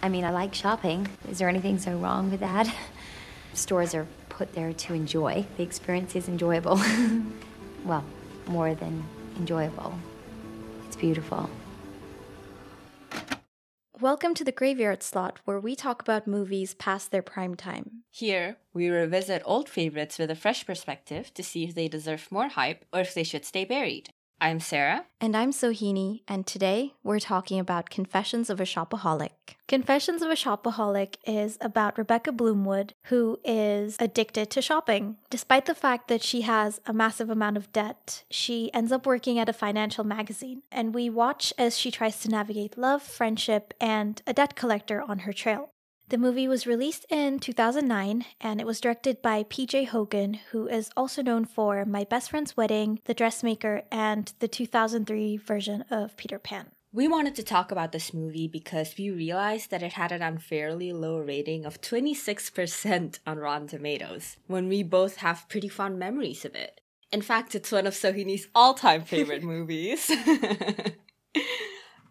I mean, I like shopping. Is there anything so wrong with that? Stores are put there to enjoy. The experience is enjoyable. Well, more than enjoyable. It's beautiful. Welcome to the Graveyard Slot, where we talk about movies past their prime time. Here, we revisit old favorites with a fresh perspective to see if they deserve more hype or if they should stay buried. I'm Sarah. And I'm Sohini, and today we're talking about Confessions of a Shopaholic. Confessions of a Shopaholic is about Rebecca Bloomwood, who is addicted to shopping. Despite the fact that she has a massive amount of debt, she ends up working at a financial magazine, and we watch as she tries to navigate love, friendship, and a debt collector on her trail. The movie was released in 2009, and it was directed by P.J. Hogan, who is also known for My Best Friend's Wedding, The Dressmaker, and the 2003 version of Peter Pan. We wanted to talk about this movie because we realized that it had an unfairly low rating of 26% on Rotten Tomatoes, when we both have pretty fond memories of it. In fact, it's one of Sohini's all-time favorite movies.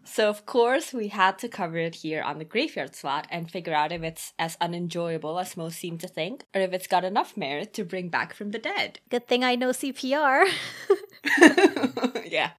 So, of course, we had to cover it here on the Graveyard Slot and figure out if it's as unenjoyable as most seem to think, or if it's got enough merit to bring back from the dead. Good thing I know CPR. Yeah.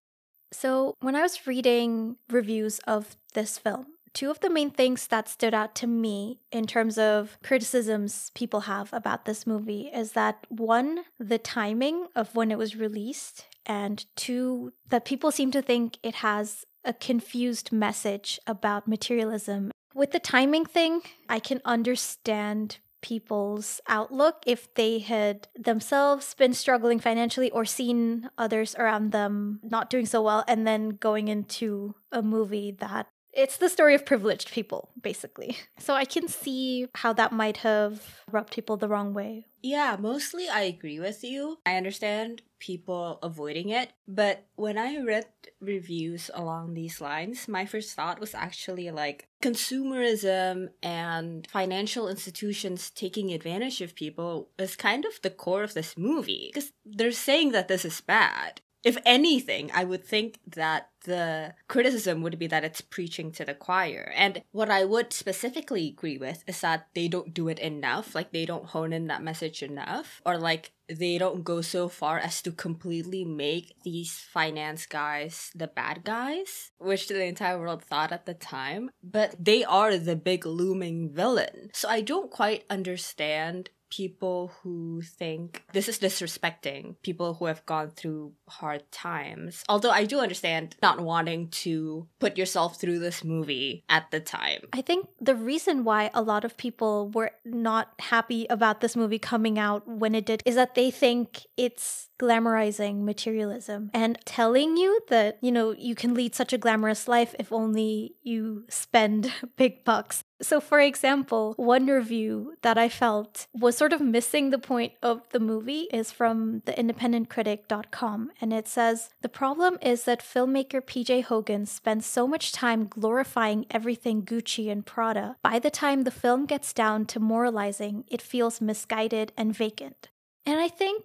So, when I was reading reviews of this film, two of the main things that stood out to me in terms of criticisms people have about this movie is that, one, the timing of when it was released, and two, that people seem to think it has a confused message about materialism. With the timing thing, I can understand people's outlook if they had themselves been struggling financially or seen others around them not doing so well and then going into a movie that it's the story of privileged people, basically. So I can see how that might have rubbed people the wrong way. Yeah, mostly I agree with you. I understand people avoiding it, but when I read reviews along these lines, my first thought was actually like consumerism and financial institutions taking advantage of people is kind of the core of this movie, because they're saying that this is bad. If anything, I would think that the criticism would be that it's preaching to the choir. And what I would specifically agree with is that they don't do it enough. Like, they don't hone in that message enough. Or, like, they don't go so far as to completely make these finance guys the bad guys, which the entire world thought at the time. But they are the big looming villain. So I don't quite understand people who think this is disrespecting people who have gone through hard times. Although I do understand not wanting to put yourself through this movie at the time. I think the reason why a lot of people were not happy about this movie coming out when it did is that they think it's glamorizing materialism and telling you that, you can lead such a glamorous life if only you spend big bucks. So, for example, one review that I felt was sort of missing the point of the movie is from theindependentcritic.com, and it says, "The problem is that filmmaker P.J. Hogan spends so much time glorifying everything Gucci and Prada. By the time the film gets down to moralizing, it feels misguided and vacant." And I think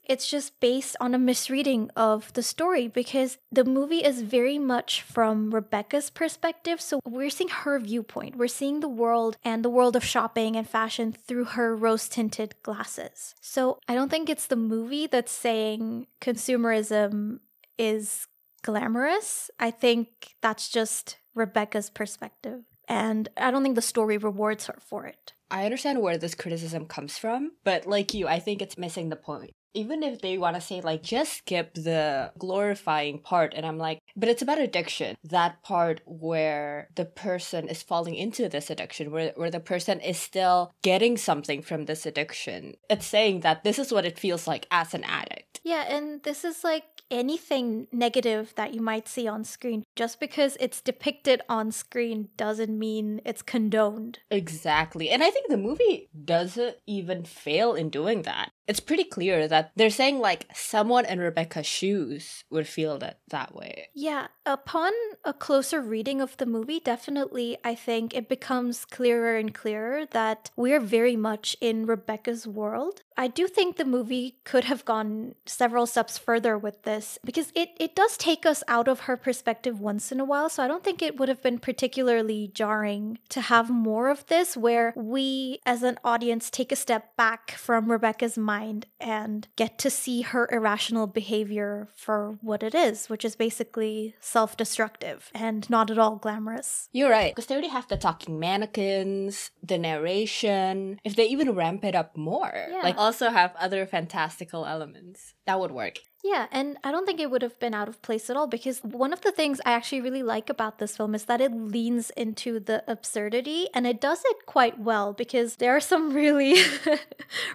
it's just based on a misreading of the story, because the movie is very much from Rebecca's perspective. So we're seeing her viewpoint. We're seeing the world and the world of shopping and fashion through her rose-tinted glasses. So I don't think it's the movie that's saying consumerism is glamorous. I think that's just Rebecca's perspective. And I don't think the story rewards her for it. I understand where this criticism comes from, but like you, I think it's missing the point. Even if they want to say, like, just skip the glorifying part, and I'm like, but it's about addiction. That part where the person is falling into this addiction, where the person is still getting something from this addiction. It's saying that this is what it feels like as an addict. Yeah, and this is like anything negative that you might see on screen. Just because it's depicted on screen doesn't mean it's condoned. Exactly. And I think the movie doesn't even fail in doing that. it's pretty clear that they're saying like someone in Rebecca's shoes would feel that way. Yeah, upon a closer reading of the movie, definitely I think it becomes clearer and clearer that we're very much in Rebecca's world. I do think the movie could have gone several steps further with this because it does take us out of her perspective once in a while, so I don't think it would have been particularly jarring to have more of this where we as an audience take a step back from Rebecca's mind and get to see her irrational behavior for what it is, which is basically self-destructive and not at all glamorous. You're right, because they already have the talking mannequins, the narration. If they even ramp it up more, like also have other fantastical elements, that would work. Yeah, and I don't think it would have been out of place at all because one of the things I actually really like about this film is that it leans into the absurdity and it does it quite well because there are some really,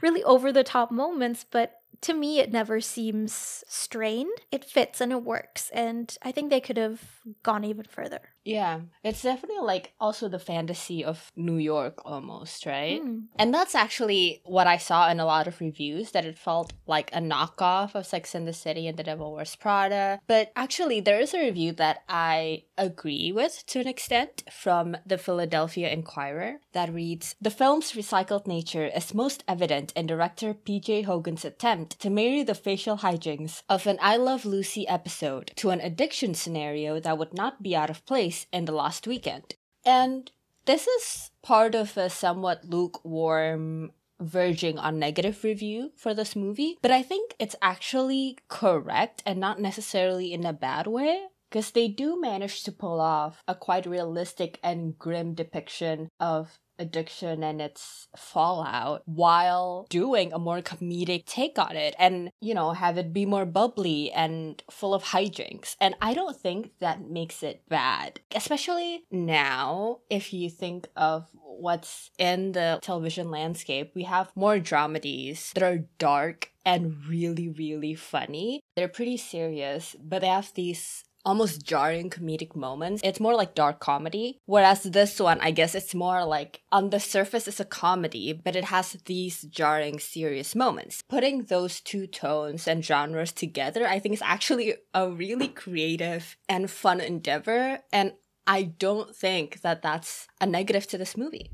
really over-the-top moments, but to me, it never seems strained. It fits and it works. And I think they could have gone even further. Yeah, it's definitely like also the fantasy of New York almost, right? And that's actually what I saw in a lot of reviews, that it felt like a knockoff of Sex and the City and The Devil Wears Prada. But actually, there is a review that I agree with to an extent from the Philadelphia Inquirer that reads, "The film's recycled nature is most evident in director P.J. Hogan's attempt to marry the facial hijinks of an I Love Lucy episode to an addiction scenario that would not be out of place in The Lost Weekend." And this is part of a somewhat lukewarm, verging on negative review for this movie, but I think it's actually correct and not necessarily in a bad way, because they do manage to pull off a quite realistic and grim depiction of addiction and its fallout while doing a more comedic take on it and, you know, have it be more bubbly and full of hijinks. And I don't think that makes it bad, especially now if you think of what's in the television landscape. We have more dramedies that are dark and really, really funny. They're pretty serious, but they have these almost jarring comedic moments. It's more like dark comedy. Whereas this one, I guess it's more like on the surface it's a comedy, but it has these jarring, serious moments. Putting those two tones and genres together, I think is actually a really creative and fun endeavor. And I don't think that that's a negative to this movie.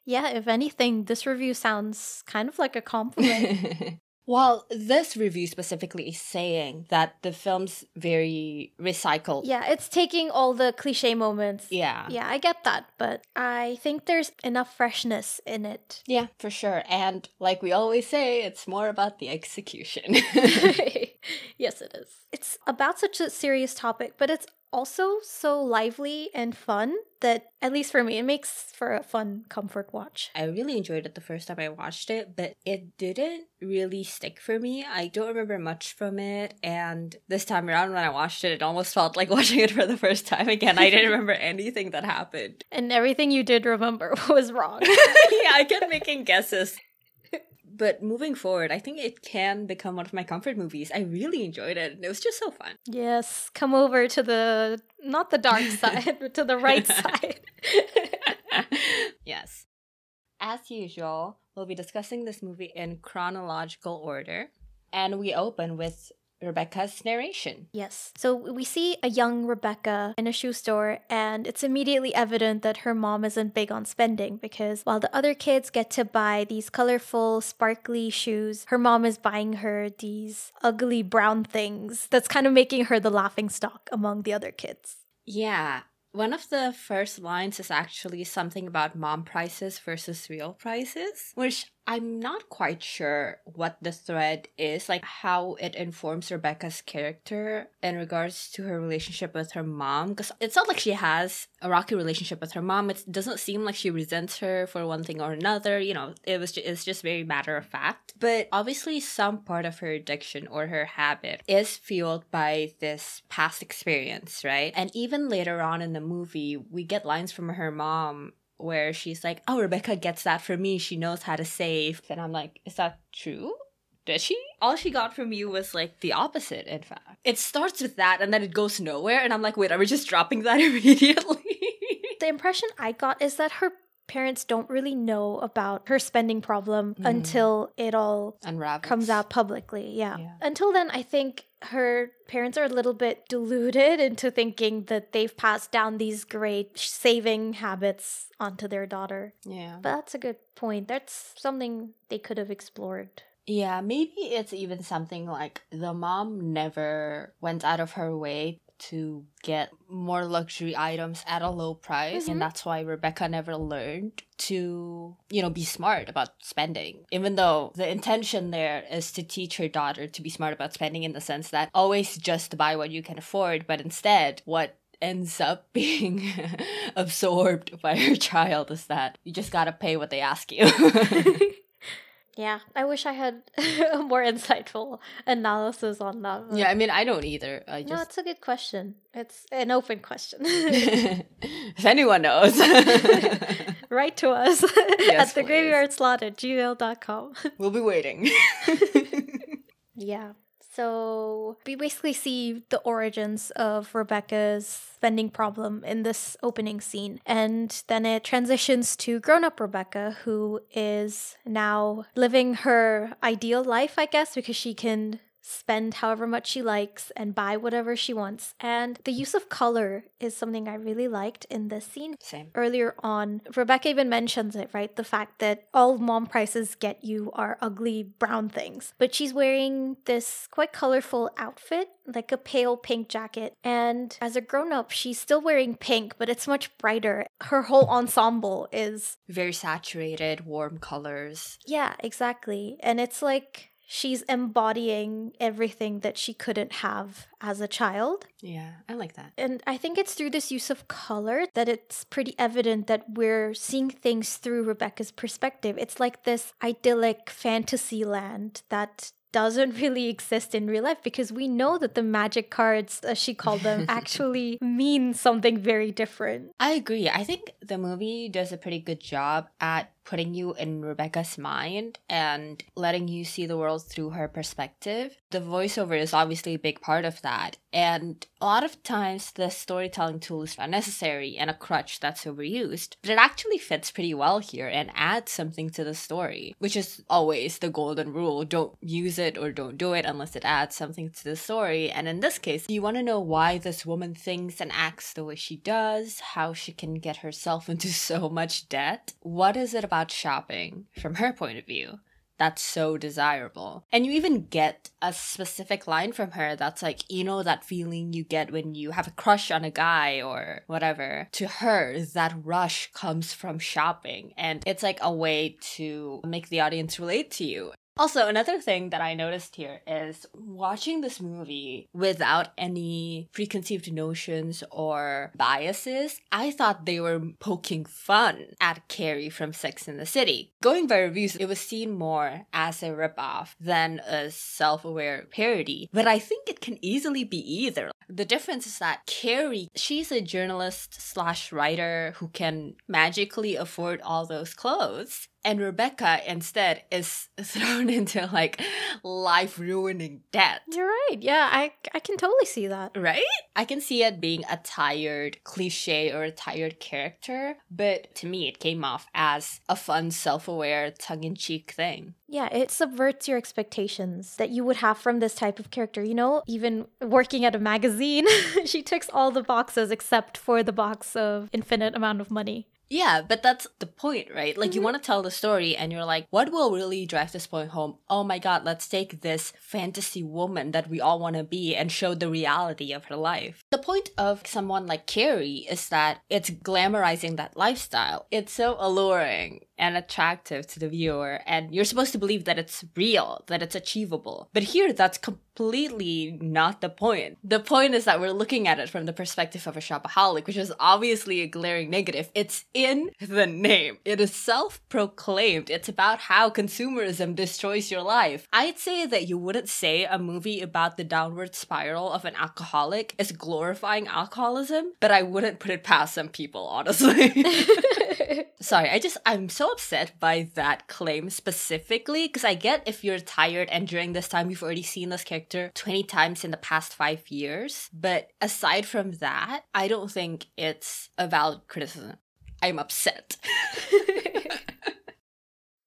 Yeah, if anything, this review sounds kind of like a compliment. Well, this review specifically is saying that the film's very recycled. Yeah, it's taking all the cliche moments. Yeah. Yeah, I get that, but I think there's enough freshness in it. Yeah, for sure. And like we always say, it's more about the execution. Yes, it is. It's about such a serious topic, but it's also so lively and fun that, at least for me, it makes for a fun comfort watch. I really enjoyed it the first time I watched it, but it didn't really stick for me. I don't remember much from it, and this time around when I watched it, it almost felt like watching it for the first time again. I didn't remember anything that happened. And everything you did remember was wrong. Yeah, I kept making guesses. But moving forward, I think it can become one of my comfort movies. I really enjoyed it. It was just so fun. Yes, come over to the, not the dark side, but to the right side. Yes. As usual, we'll be discussing this movie in chronological order. And we open with Rebecca's narration. Yes. So we see a young Rebecca in a shoe store, and it's immediately evident that her mom isn't big on spending because while the other kids get to buy these colorful, sparkly shoes, her mom is buying her these ugly brown things that's kind of making her the laughingstock among the other kids. Yeah. One of the first lines is actually something about mom prices versus real prices, which I'm not quite sure what the thread is, like how it informs Rebecca's character in regards to her relationship with her mom. Because it's not like she has a rocky relationship with her mom. It doesn't seem like she resents her for one thing or another. You know, it's just very matter of fact. But obviously some part of her addiction or her habit is fueled by this past experience, right? And even later on in the movie, we get lines from her mom where she's like, "Oh, Rebecca gets that from me. She knows how to save." And I'm like, is that true? Did she? All she got from you was like the opposite, in fact. It starts with that and then it goes nowhere. And I'm like, wait, are we just dropping that immediately? The impression I got is that her parents don't really know about her spending problem until it all Unravels. comes out publicly. Yeah. Yeah. Until then, I think her parents are a little bit deluded into thinking that they've passed down these great saving habits onto their daughter. Yeah. But that's a good point. That's something they could have explored. Yeah, maybe it's even something like the mom never went out of her way to get more luxury items at a low price. And that's why Rebecca never learned to, be smart about spending. Even though the intention there is to teach her daughter to be smart about spending in the sense that always just buy what you can afford. But instead, what ends up being absorbed by her child is that you just gotta pay what they ask you. Yeah, I wish I had a more insightful analysis on that. Yeah, I mean, I don't either. No, it's a good question. It's an open question. If anyone knows. Write to us Yes, at thegraveyardslot@gmail.com. We'll be waiting. Yeah. So we basically see the origins of Rebecca's spending problem in this opening scene. And then it transitions to grown-up Rebecca, who is now living her ideal life, I guess, because she can spend however much she likes and buy whatever she wants. And the use of color is something I really liked in this scene. Same. Earlier on, Rebecca even mentions it, right? The fact that all mom prices get you are ugly brown things. But she's wearing this quite colorful outfit, like a pale pink jacket. And as a grown-up, she's still wearing pink, but it's much brighter. Her whole ensemble is very saturated, warm colors. Yeah, exactly. And it's like she's embodying everything that she couldn't have as a child. Yeah, I like that. And I think it's through this use of color that it's pretty evident that we're seeing things through Rebecca's perspective. It's like this idyllic fantasy land that doesn't really exist in real life, because we know that the magic cards, as she called them, actually mean something very different. I agree. I think the movie does a pretty good job at putting you in Rebecca's mind and letting you see the world through her perspective. The voiceover is obviously a big part of that. And a lot of times the storytelling tool is unnecessary and a crutch that's overused. But it actually fits pretty well here and adds something to the story, which is always the golden rule. Don't use it or don't do it unless it adds something to the story. And in this case, you want to know why this woman thinks and acts the way she does, how she can get herself into so much debt. What is it about shopping, from her point of view, that's so desirable? And you even get a specific line from her that's like, that feeling you get when you have a crush on a guy or whatever. To her, that rush comes from shopping. And it's like a way to make the audience relate to you. Also, another thing that I noticed here is watching this movie without any preconceived notions or biases, I thought they were poking fun at Carrie from Sex and the City. Going by reviews, it was seen more as a ripoff than a self-aware parody, but I think it can easily be either. The difference is that Carrie, she's a journalist/writer who can magically afford all those clothes. And Rebecca, instead, is thrown into, like, life-ruining debt. You're right. Yeah, I can totally see that. Right? I can see it being a tired cliche or a tired character, but to me, it came off as a fun, self-aware, tongue-in-cheek thing. Yeah, it subverts your expectations that you would have from this type of character. Even working at a magazine, she ticks all the boxes except for the box of infinite amount of money. Yeah, but that's the point, right? Like, you want to tell the story and you're like, what will really drive this point home? Oh my god, let's take this fantasy woman that we all want to be and show the reality of her life. The point of someone like Carrie is that it's glamorizing that lifestyle. It's so alluring and attractive to the viewer, and you're supposed to believe that it's real, that it's achievable. But here, that's completely not the point. The point is that we're looking at it from the perspective of a shopaholic, which is obviously a glaring negative. It's in the name. It is self-proclaimed. It's about how consumerism destroys your life. I'd say that you wouldn't say a movie about the downward spiral of an alcoholic is glorifying alcoholism, but I wouldn't put it past some people, honestly. Sorry, I'm so upset by that claim specifically, because I get if you're tired and during this time you've already seen this character 20 times in the past 5 years, but aside from that, I don't think it's a valid criticism. I'm upset.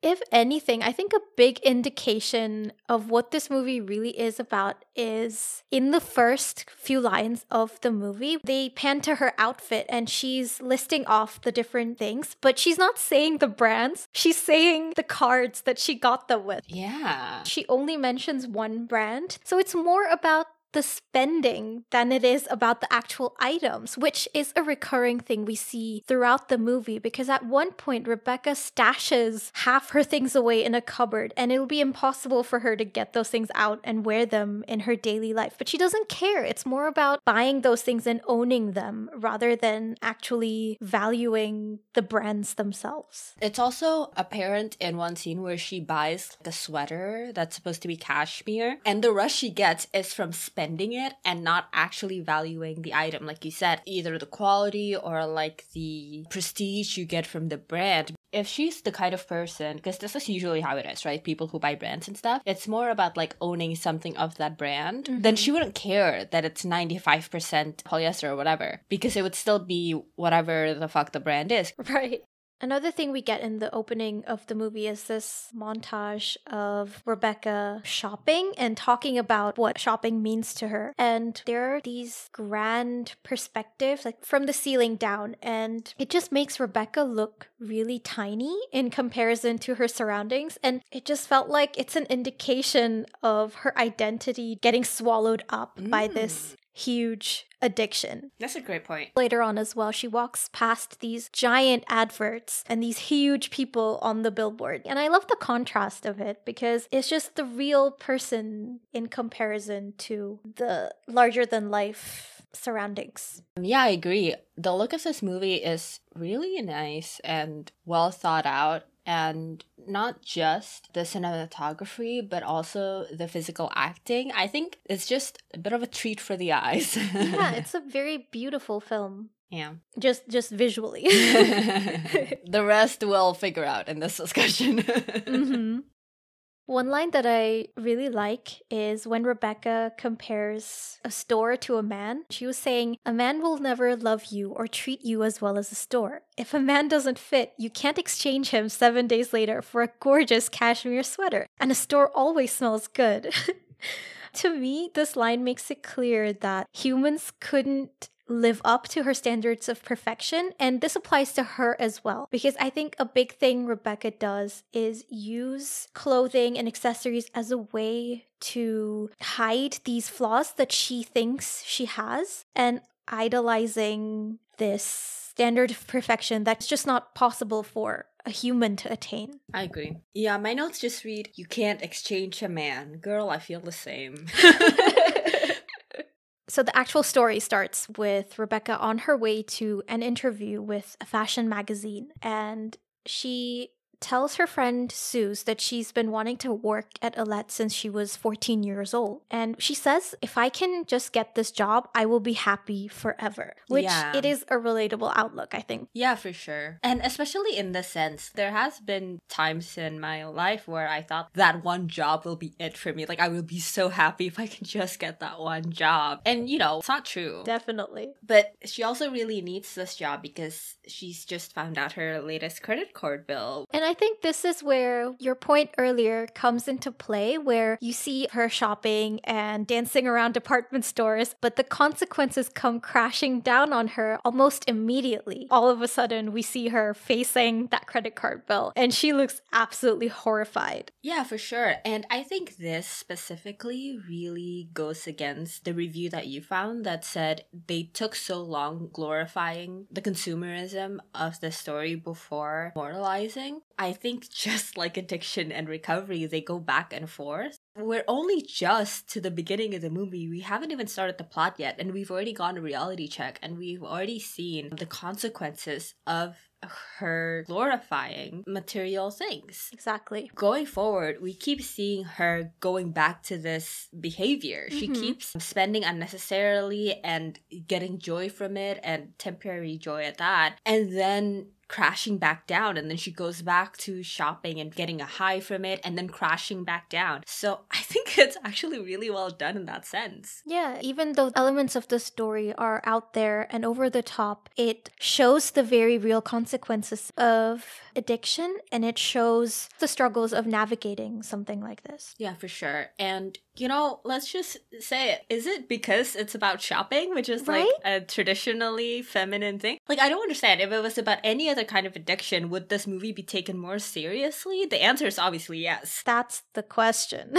If anything, I think a big indication of what this movie really is about is in the first few lines of the movie, they pan to her outfit and she's listing off the different things, but she's not saying the brands. She's saying the cards that she got them with. Yeah. She only mentions one brand. So it's more about the spending than it is about the actual items, which is a recurring thing we see throughout the movie, because at one point Rebecca stashes half her things away in a cupboard and it'll be impossible for her to get those things out and wear them in her daily life. But she doesn't care. It's more about buying those things and owning them rather than actually valuing the brands themselves. It's also apparent in one scene where she buys the sweater that's supposed to be cashmere, and the rush she gets is from spending it and not actually valuing the item. Like you said, either the quality or like the prestige you get from the brand. If she's the kind of person, because this is usually how it is, right? People who buy brands and stuff, it's more about like owning something of that brand, then she wouldn't care that it's 95% polyester or whatever, because it would still be whatever the fuck the brand is. Right. Another thing we get in the opening of the movie is this montage of Rebecca shopping and talking about what shopping means to her. And there are these grand perspectives, like from the ceiling down, and it just makes Rebecca look really tiny in comparison to her surroundings. And it just felt like it's an indication of her identity getting swallowed up by this huge addiction. That's a great point. Later on as well, she walks past these giant adverts and these huge people on the billboard. And I love the contrast of it because it's just the real person in comparison to the larger than life surroundings. Yeah, I agree. The look of this movie is really nice and well thought out. And not just the cinematography, but also the physical acting. I think it's just a bit of a treat for the eyes. Yeah, it's a very beautiful film. Yeah. Just visually. The rest we'll figure out in this discussion. Mm-hmm. One line that I really like is when Rebecca compares a store to a man. She was saying, "A man will never love you or treat you as well as a store. If a man doesn't fit, you can't exchange him 7 days later for a gorgeous cashmere sweater. And a store always smells good." To me, this line makes it clear that humans couldn't live up to her standards of perfection, and this applies to her as well, because I think a big thing Rebecca does is use clothing and accessories as a way to hide these flaws that she thinks she has, and idolizing this standard of perfection that's just not possible for a human to attain. I agree. Yeah, my notes just read, "You can't exchange a man." Girl, I feel the same. So the actual story starts with Rebecca on her way to an interview with a fashion magazine, and she tells her friend Suze that she's been wanting to work at Alette since she was 14 years old. And she says, "If I can just get this job, I will be happy forever." Which it is a relatable outlook, I think. Yeah, for sure. And especially in this sense, there has been times in my life where I thought that one job will be it for me. Like, I will be so happy if I can just get that one job. And, you know, it's not true. Definitely. But she also really needs this job because she's just found out her latest credit card bill. And I think this is where your point earlier comes into play, where you see her shopping and dancing around department stores, but the consequences come crashing down on her almost immediately. All of a sudden, we see her facing that credit card bill, and she looks absolutely horrified. Yeah, for sure. And I think this specifically really goes against the review that you found that said they took so long glorifying the consumerism of the story before moralizing. I think just like addiction and recovery, they go back and forth. We're only just to the beginning of the movie. We haven't even started the plot yet, and we've already gone a reality check, and we've already seen the consequences of her glorifying material things. Exactly. Going forward, we keep seeing her going back to this behavior. She keeps spending unnecessarily and getting joy from it, and temporary joy at that, and then crashing back down, and then she goes back to shopping and getting a high from it and then crashing back down. So I think like it's actually really well done in that sense. Yeah, even though elements of the story are out there and over the top, it shows the very real consequences of addiction, and it shows the struggles of navigating something like this. Yeah, for sure. And, you know, let's just say it. Is it because it's about shopping, which is like a traditionally feminine thing? Like, I don't understand. If it was about any other kind of addiction, would this movie be taken more seriously? The answer is obviously yes. That's the question.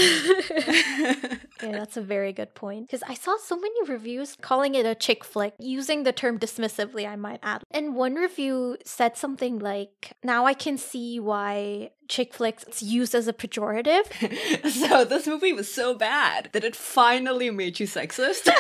Yeah, that's a very good point. Because I saw so many reviews calling it a chick flick, using the term dismissively, I might add. And one review said something like, now I can see why chick flicks is used as a pejorative. So this movie was so bad that it finally made you sexist?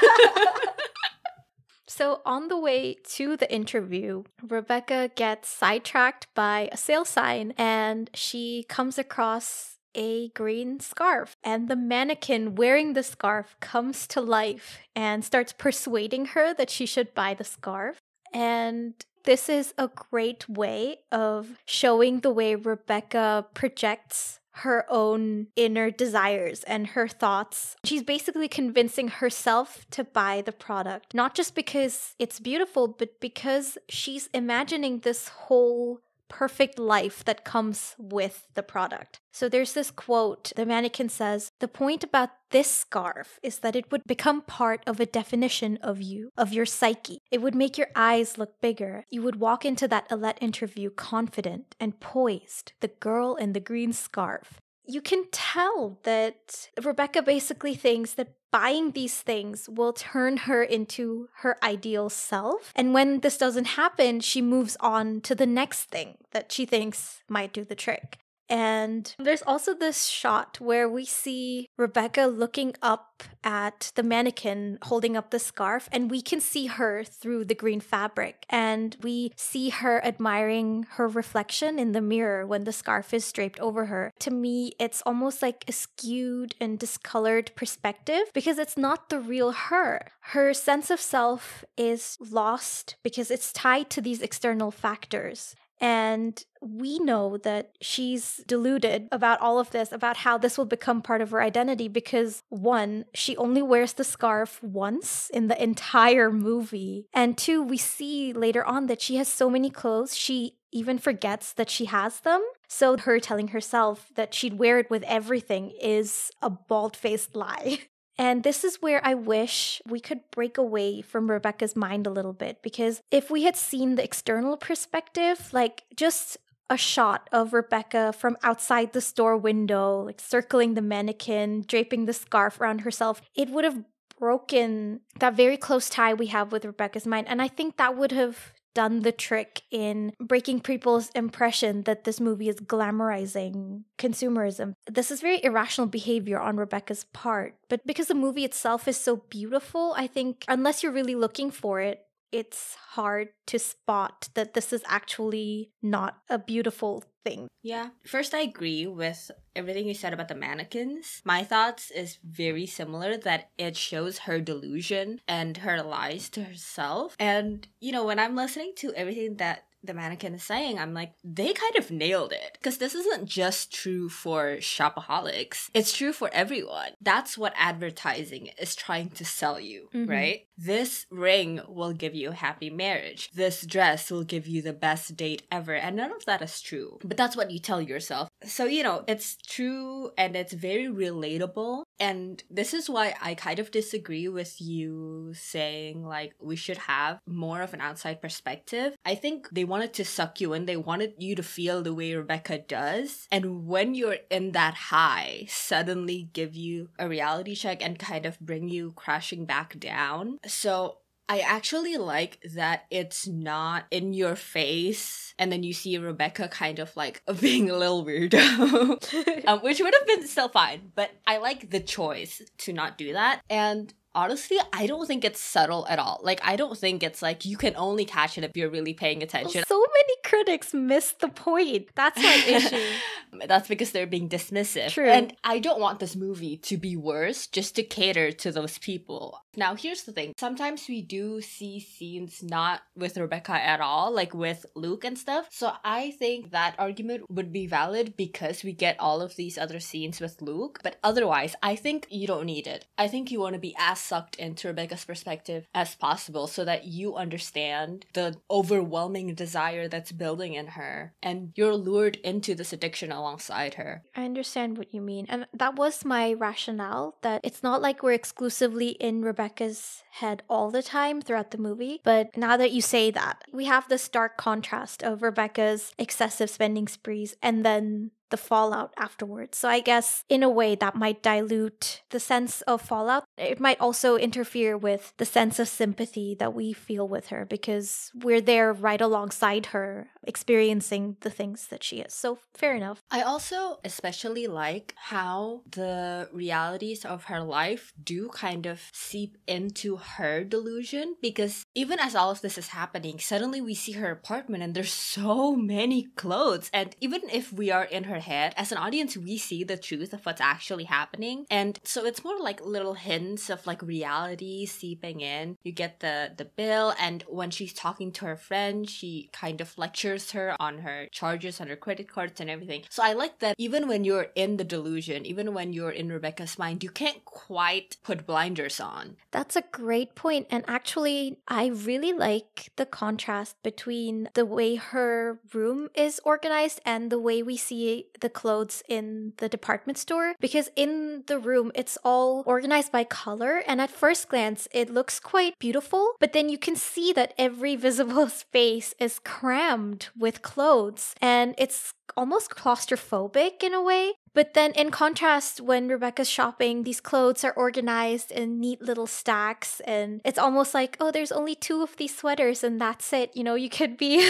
So on the way to the interview, Rebecca gets sidetracked by a sale sign and she comes across a green scarf, and the mannequin wearing the scarf comes to life and starts persuading her that she should buy the scarf. And this is a great way of showing the way Rebecca projects her own inner desires and her thoughts. She's basically convincing herself to buy the product, not just because it's beautiful, but because she's imagining this whole perfect life that comes with the product. So there's this quote, the mannequin says, "The point about this scarf is that it would become part of a definition of you, of your psyche. It would make your eyes look bigger. You would walk into that Alette interview confident and poised, the girl in the green scarf." You can tell that Rebecca basically thinks that buying these things will turn her into her ideal self. And when this doesn't happen, she moves on to the next thing that she thinks might do the trick. And there's also this shot where we see Rebecca looking up at the mannequin holding up the scarf, and we can see her through the green fabric. And we see her admiring her reflection in the mirror when the scarf is draped over her. To me, it's almost like a skewed and discolored perspective because it's not the real her. Her sense of self is lost because it's tied to these external factors. And we know that she's deluded about all of this, about how this will become part of her identity because, one, she only wears the scarf once in the entire movie. And two, we see later on that she has so many clothes, she even forgets that she has them. So her telling herself that she'd wear it with everything is a bald-faced lie. And this is where I wish we could break away from Rebecca's mind a little bit, because if we had seen the external perspective, like just a shot of Rebecca from outside the store window, like circling the mannequin, draping the scarf around herself, it would have broken that very close tie we have with Rebecca's mind. And I think that would have done the trick in breaking people's impression that this movie is glamorizing consumerism. This is very irrational behavior on Rebecca's part, but because the movie itself is so beautiful, I think unless you're really looking for it, it's hard to spot that this is actually not a beautiful thing. Yeah. First, I agree with everything you said about the mannequins. My thoughts is very similar, that it shows her delusion and her lies to herself. And, you know, when I'm listening to everything that the mannequin is saying, I'm like, they kind of nailed it. Because this isn't just true for shopaholics. It's true for everyone. That's what advertising is trying to sell you, right? This ring will give you a happy marriage. This dress will give you the best date ever. And none of that is true. But that's what you tell yourself. So, you know, it's true and it's very relatable. And this is why I kind of disagree with you saying, like, we should have more of an outside perspective. I think they wanted to suck you in. They wanted you to feel the way Rebecca does. And when you're in that high, suddenly give you a reality check and kind of bring you crashing back down. So I actually like that it's not in your face and then you see Rebecca kind of like being a little weirdo, which would have been still fine. But I like the choice to not do that. And honestly, I don't think it's subtle at all. Like, I don't think it's like you can only catch it if you're really paying attention. So many critics miss the point. That's my issue. That's because they're being dismissive. True. And I don't want this movie to be worse just to cater to those people. Now, here's the thing. Sometimes we do see scenes not with Rebecca at all, like with Luke and stuff. So I think that argument would be valid because we get all of these other scenes with Luke. But otherwise, I think you don't need it. I think you want to be as sucked into Rebecca's perspective as possible so that you understand the overwhelming desire that's building in her and you're lured into this addiction alongside her. I understand what you mean. And that was my rationale, that it's not like we're exclusively in Rebecca's head all the time throughout the movie. But now that you say that, we have this stark contrast of Rebecca's excessive spending sprees and then the fallout afterwards. So I guess in a way that might dilute the sense of fallout. It might also interfere with the sense of sympathy that we feel with her because we're there right alongside her experiencing the things that she is. So fair enough. I also especially like how the realities of her life do kind of seep into her delusion, because even as all of this is happening, suddenly we see her apartment and there's so many clothes. And even if we are in her head, as an audience, we see the truth of what's actually happening. And so it's more like little hints of like reality seeping in. You get the bill, and when she's talking to her friend, she kind of lectures her on her charges on her credit cards and everything. So I like that even when you're in the delusion, even when you're in Rebecca's mind, you can't quite put blinders on. That's a great point. And actually, I really like the contrast between the way her room is organized and the way we see the clothes in the department store, because in the room it's all organized by color, and at first glance it looks quite beautiful, but then you can see that every visible space is crammed with clothes and it's almost claustrophobic in a way. But then in contrast, when Rebecca's shopping, these clothes are organized in neat little stacks, and it's almost like, oh, there's only 2 of these sweaters and that's it. You know, you could be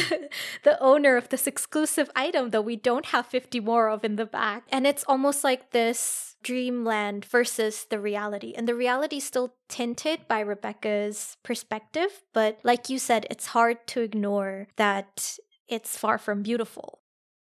the owner of this exclusive item that we don't have 50 more of in the back. And it's almost like this dreamland versus the reality. And the reality is still tinted by Rebecca's perspective. But like you said, it's hard to ignore that it's far from beautiful.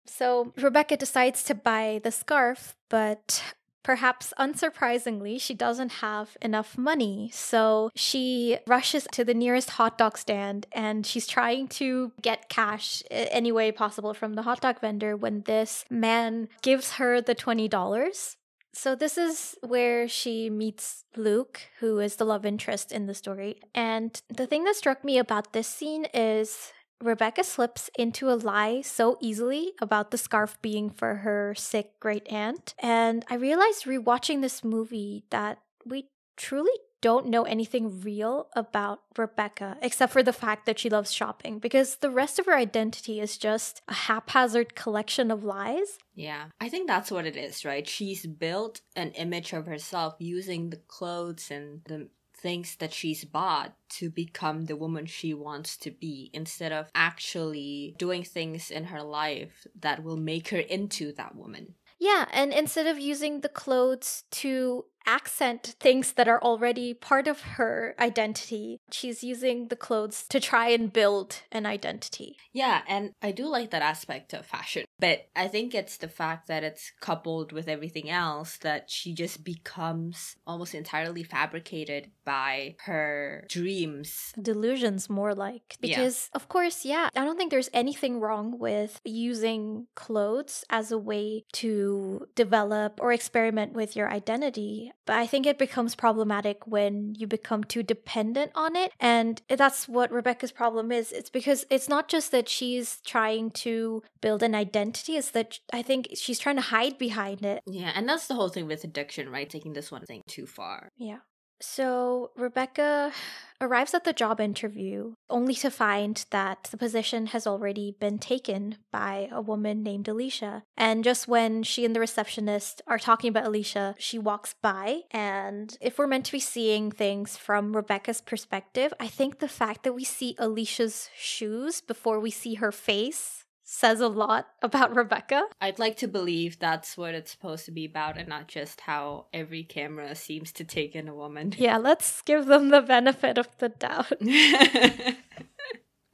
So Rebecca decides to buy the scarf, but perhaps unsurprisingly, she doesn't have enough money. So she rushes to the nearest hot dog stand and she's trying to get cash any way possible from the hot dog vendor when this man gives her the $20. So this is where she meets Luke, who is the love interest in the story. And the thing that struck me about this scene is Rebecca slips into a lie so easily about the scarf being for her sick great aunt. And I realized rewatching this movie that we truly don't know anything real about Rebecca except for the fact that she loves shopping, because the rest of her identity is just a haphazard collection of lies. Yeah, I think that's what it is, right? She's built an image of herself using the clothes and the things that she's bought to become the woman she wants to be, instead of actually doing things in her life that will make her into that woman. Yeah, and instead of using the clothes to accent things that are already part of her identity, she's using the clothes to try and build an identity. Yeah, and I do like that aspect of fashion, but I think it's the fact that it's coupled with everything else that she just becomes almost entirely fabricated by her dreams. Delusions, more like. Because, of course, I don't think there's anything wrong with using clothes as a way to develop or experiment with your identity. But I think it becomes problematic when you become too dependent on it. And that's what Rebecca's problem is. It's because it's not just that she's trying to build an identity, it's that I think she's trying to hide behind it. Yeah, and that's the whole thing with addiction, right? Taking this one thing too far. Yeah. So Rebecca arrives at the job interview only to find that the position has already been taken by a woman named Alicia. And just when she and the receptionist are talking about Alicia, she walks by. And if we're meant to be seeing things from Rebecca's perspective, I think the fact that we see Alicia's shoes before we see her face says a lot about Rebecca. I'd like to believe that's what it's supposed to be about and not just how every camera seems to take in a woman. Yeah, let's give them the benefit of the doubt.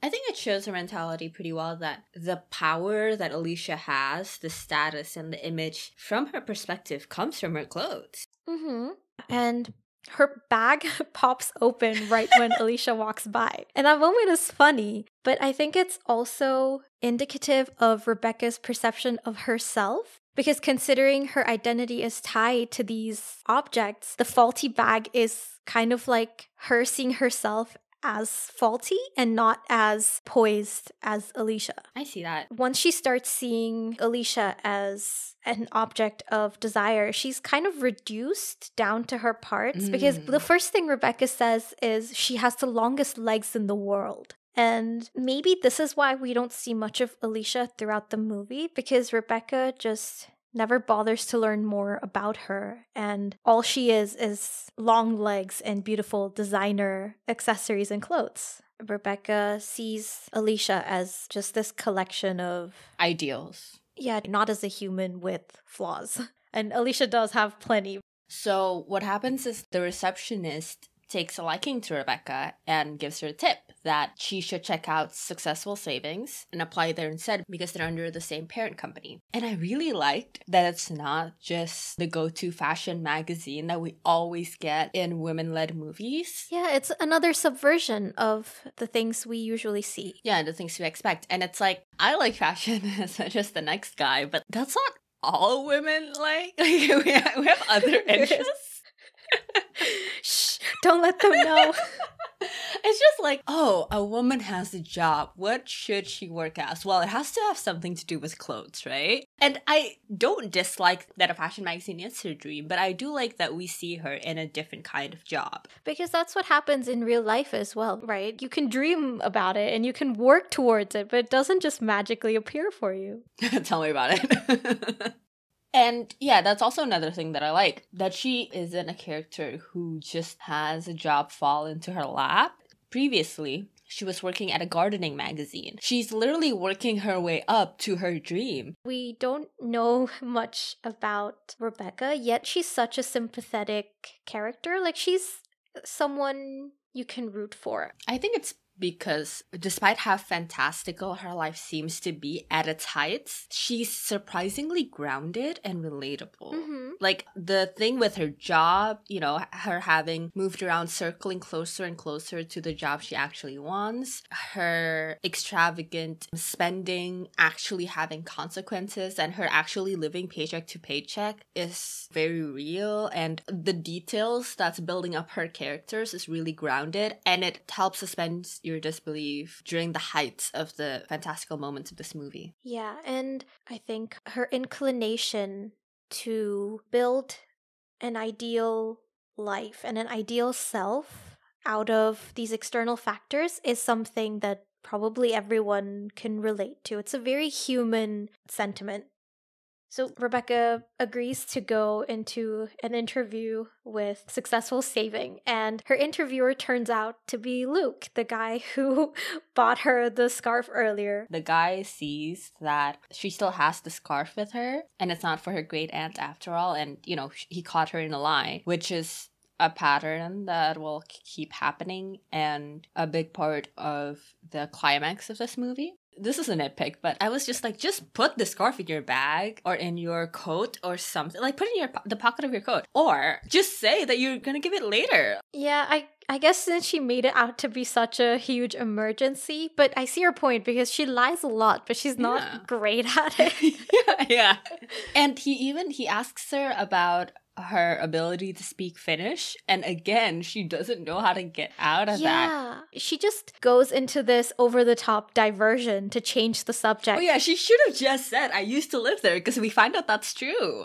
I think it shows her mentality pretty well, that the power that Alicia has, the status and the image from her perspective comes from her clothes. Mm-hmm. And her bag pops open right when Alicia walks by. And that moment is funny, but I think it's also indicative of Rebecca's perception of herself. Because considering her identity is tied to these objects, the faulty bag is kind of like her seeing herself as faulty and not as poised as Alicia. I see that. Once she starts seeing Alicia as an object of desire, she's kind of reduced down to her parts because the first thing Rebecca says is she has the longest legs in the world. And maybe this is why we don't see much of Alicia throughout the movie, because Rebecca just never bothers to learn more about her, and all she is long legs and beautiful designer accessories and clothes. Rebecca sees Alicia as just this collection of ideals. Yeah, not as a human with flaws. And Alicia does have plenty. So what happens is the receptionist takes a liking to Rebecca and gives her a tip that she should check out Successful Savings and apply there instead because they're under the same parent company. And I really liked that it's not just the go-to fashion magazine that we always get in women-led movies. Yeah, it's another subversion of the things we usually see. Yeah, the things we expect. And it's like, I like fashion as much as the next guy, but that's not all women like. We have other interests. Shh, don't let them know. It's just like, oh, a woman has a job. What should she work as? Well, it has to have something to do with clothes, right? And I don't dislike that a fashion magazine is her dream, but I do like that we see her in a different kind of job. Because that's what happens in real life as well, right? You can dream about it and you can work towards it, but it doesn't just magically appear for you. Tell me about it. And yeah, that's also another thing that I like, that she isn't a character who just has a job fall into her lap. Previously, she was working at a gardening magazine. She's literally working her way up to her dream. We don't know much about Rebecca, yet she's such a sympathetic character. Like, she's someone you can root for. I think it's because despite how fantastical her life seems to be at its heights, she's surprisingly grounded and relatable. Mm-hmm. Like the thing with her job, you know, her having moved around, circling closer and closer to the job she actually wants, her extravagant spending actually having consequences, and her actually living paycheck to paycheck is very real. And the details that's building up her characters is really grounded, and it helps suspend your disbelief during the heights of the fantastical moments of this movie. Yeah, and I think her inclination to build an ideal life and an ideal self out of these external factors is something that probably everyone can relate to. It's a very human sentiment. So Rebecca agrees to go into an interview with Successful Saving, and her interviewer turns out to be Luke, the guy who bought her the scarf earlier. The guy sees that she still has the scarf with her, and it's not for her great aunt after all, and, you know, he caught her in a lie, which is a pattern that will keep happening and a big part of the climax of this movie. This is a nitpick, but I was just like, just put the scarf in your bag or in your coat or something. Like, put it in the pocket of your coat. Or just say that you're gonna give it later. Yeah, I guess since she made it out to be such a huge emergency, but I see her point because she lies a lot, but she's not great at it. yeah. And he asks her about her ability to speak Finnish, and again, she doesn't know how to get out of that. Yeah, she just goes into this over-the-top diversion to change the subject. Oh yeah, she should have just said, I used to live there, because we find out that's true.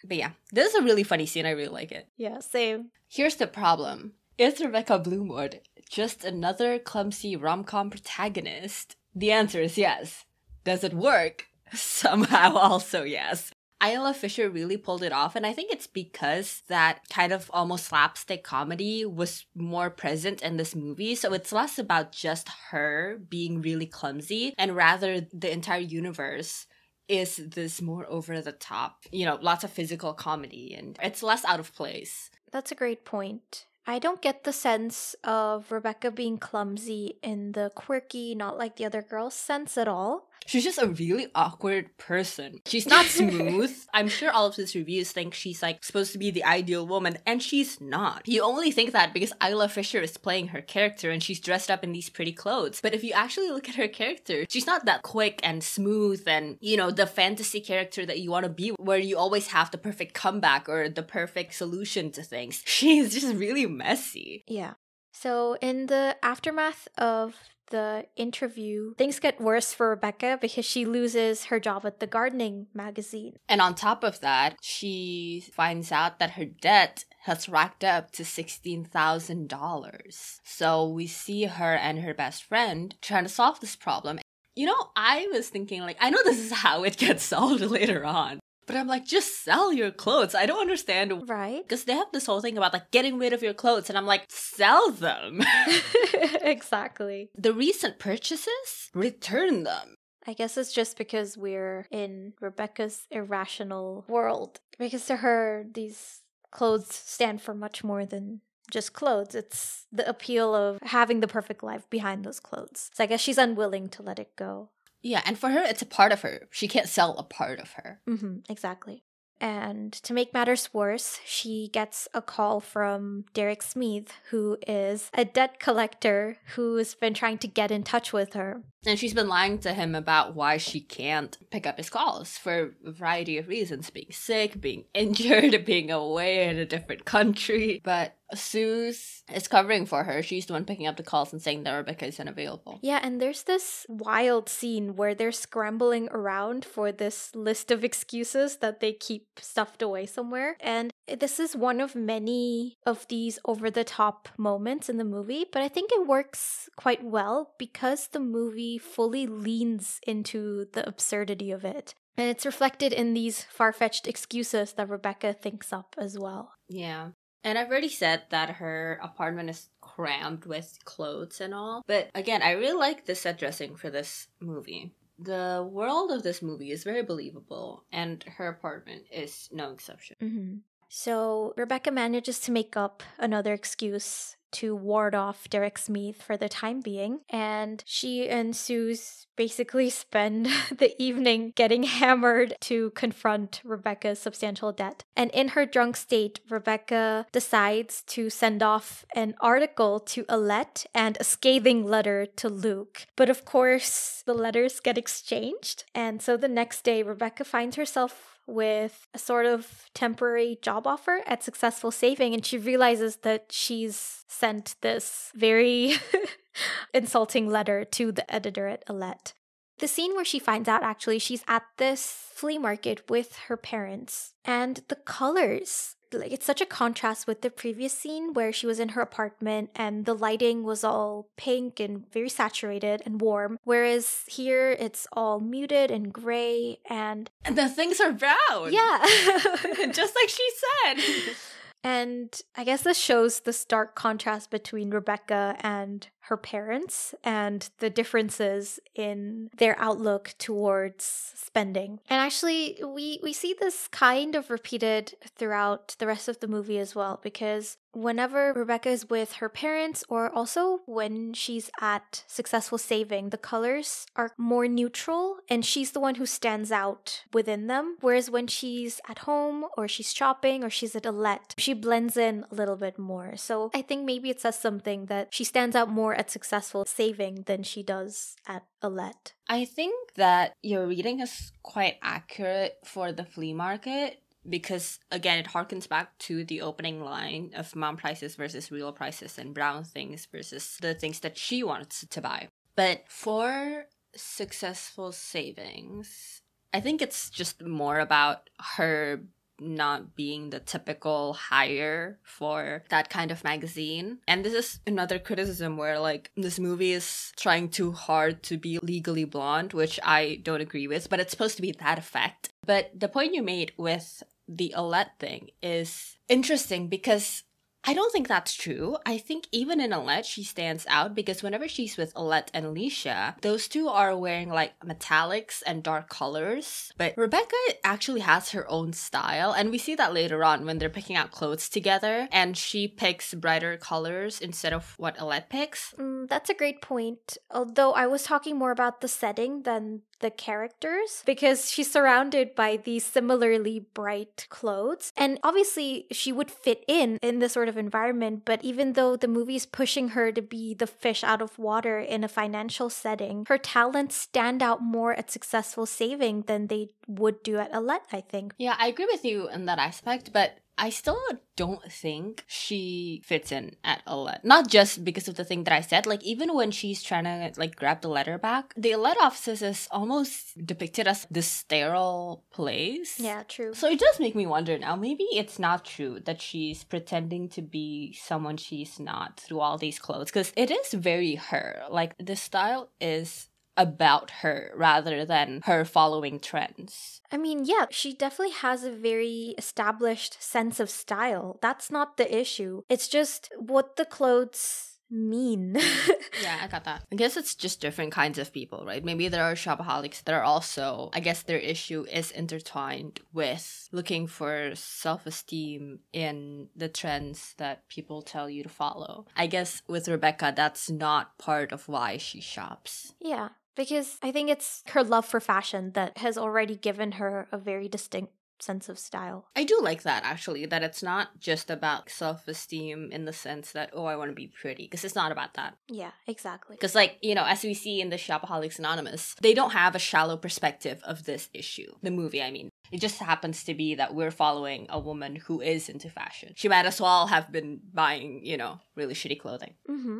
But yeah, this is a really funny scene. I really like it. Yeah, same. Here's the problem. Is Rebecca Bloomwood just another clumsy rom-com protagonist? The answer is yes. Does it work? Somehow also yes. Isla Fisher really pulled it off, and I think it's because that kind of almost slapstick comedy was more present in this movie, so it's less about just her being really clumsy, and rather the entire universe is this more over the top, lots of physical comedy, and it's less out of place. That's a great point. I don't get the sense of Rebecca being clumsy in the quirky, not like the other girls sense at all. She's just a really awkward person. She's not smooth. I'm sure all of these reviews think she's like supposed to be the ideal woman, and she's not. You only think that because Isla Fisher is playing her character and she's dressed up in these pretty clothes. But if you actually look at her character, she's not that quick and smooth and, the fantasy character that you want to be, where you always have the perfect comeback or the perfect solution to things. She's just really messy. Yeah. So in the aftermath of the interview, things get worse for Rebecca because she loses her job at the gardening magazine. And on top of that, she finds out that her debt has racked up to $16,000. So we see her and her best friend trying to solve this problem. I was thinking, I know this is how it gets solved later on. But I'm like, just sell your clothes. I don't understand. Right. Because they have this whole thing about getting rid of your clothes. And I'm like, sell them. Exactly. The recent purchases, return them. I guess it's just because we're in Rebecca's irrational world. Because to her, these clothes stand for much more than just clothes. It's the appeal of having the perfect life behind those clothes. So I guess she's unwilling to let it go. Yeah, and for her, it's a part of her. She can't sell a part of her. Exactly. And to make matters worse, she gets a call from Derek Smith, who is a debt collector who's been trying to get in touch with her. And she's been lying to him about why she can't pick up his calls for a variety of reasons. Being sick, being injured, being away in a different country. But Suze is covering for her. She's the one picking up the calls and saying that Rebecca is unavailable. Yeah, and there's this wild scene where they're scrambling around for this list of excuses that they keep stuffed away somewhere. And this is one of many of these over-the-top moments in the movie, but I think it works quite well because the movie fully leans into the absurdity of it. And it's reflected in these far-fetched excuses that Rebecca thinks up as well. Yeah. And I've already said that her apartment is crammed with clothes and all. But again, I really like the set dressing for this movie. The world of this movie is very believable, and her apartment is no exception. So Rebecca manages to make up another excuse to ward off Derek Smith for the time being, and she and Suze basically spend the evening getting hammered to confront Rebecca's substantial debt. And in her drunk state, Rebecca decides to send off an article to Alette and a scathing letter to Luke. But of course, the letters get exchanged, and so the next day, Rebecca finds herself with a sort of temporary job offer at Successful Saving, and she realizes that she's sent this very insulting letter to the editor at Alette. The scene where she finds out, actually, she's at this flea market with her parents, and the colors, it's such a contrast with the previous scene where she was in her apartment and the lighting was all pink and very saturated and warm, whereas here it's all muted and gray and the things are brown. Yeah. Just like she said. And I guess this shows the stark contrast between Rebecca and her parents and the differences in their outlook towards spending. And actually, we see this kind of repeated throughout the rest of the movie as well, because whenever Rebecca is with her parents, or also when she's at Successful Saving, the colors are more neutral and she's the one who stands out within them. Whereas when she's at home or she's shopping or she's at Alette, she blends in a little bit more. So I think maybe it says something that she stands out more at Successful Saving than she does at Alette. I think that your reading is quite accurate for the flea market. Because, again, it harkens back to the opening line of mom prices versus real prices and brown things versus the things that she wants to buy. But for Successful Savings, I think it's just more about her not being the typical hire for that kind of magazine. And this is another criticism where like this movie is trying too hard to be Legally Blonde, which I don't agree with, but it's supposed to be that effect. But the point you made with the Alette thing is interesting because I don't think that's true. I think even in Alette, she stands out because whenever she's with Alette and Alicia, those two are wearing like metallics and dark colors. But Rebecca actually has her own style. And we see that later on when they're picking out clothes together and she picks brighter colors instead of what Alette picks. That's a great point. Although I was talking more about the setting than the characters because she's surrounded by these similarly bright clothes. And obviously she would fit in this sort of environment, but even though the movie is pushing her to be the fish out of water in a financial setting, her talents stand out more at successful saving than they would do at Alette, I think. Yeah, I agree with you in that aspect, but I still don't think she fits in at Alette. Not just because of the thing that I said. Like, even when she's trying to, like, grab the letter back, the Alette office is almost depicted as this sterile place. Yeah, true. So it does make me wonder now, maybe it's not true that she's pretending to be someone she's not through all these clothes. Because it is very her. Like, the style is about her rather than her following trends. I mean, yeah, she definitely has a very established sense of style. That's not the issue. It's just what the clothes mean. Yeah, I got that. I guess it's just different kinds of people, right? Maybe there are shopaholics that are also, I guess their issue is intertwined with looking for self-esteem in the trends that people tell you to follow. I guess with Rebecca, that's not part of why she shops. Yeah. Because I think it's her love for fashion that has already given her a very distinct sense of style. I do like that, actually, that it's not just about self-esteem in the sense that, oh, I want to be pretty, because it's not about that. Yeah, exactly. Because, like, you know, as we see in the Shopaholics Anonymous, they don't have a shallow perspective of this issue. The movie, I mean. It just happens to be that we're following a woman who is into fashion. She might as well have been buying, you know, really shitty clothing. Mm-hmm.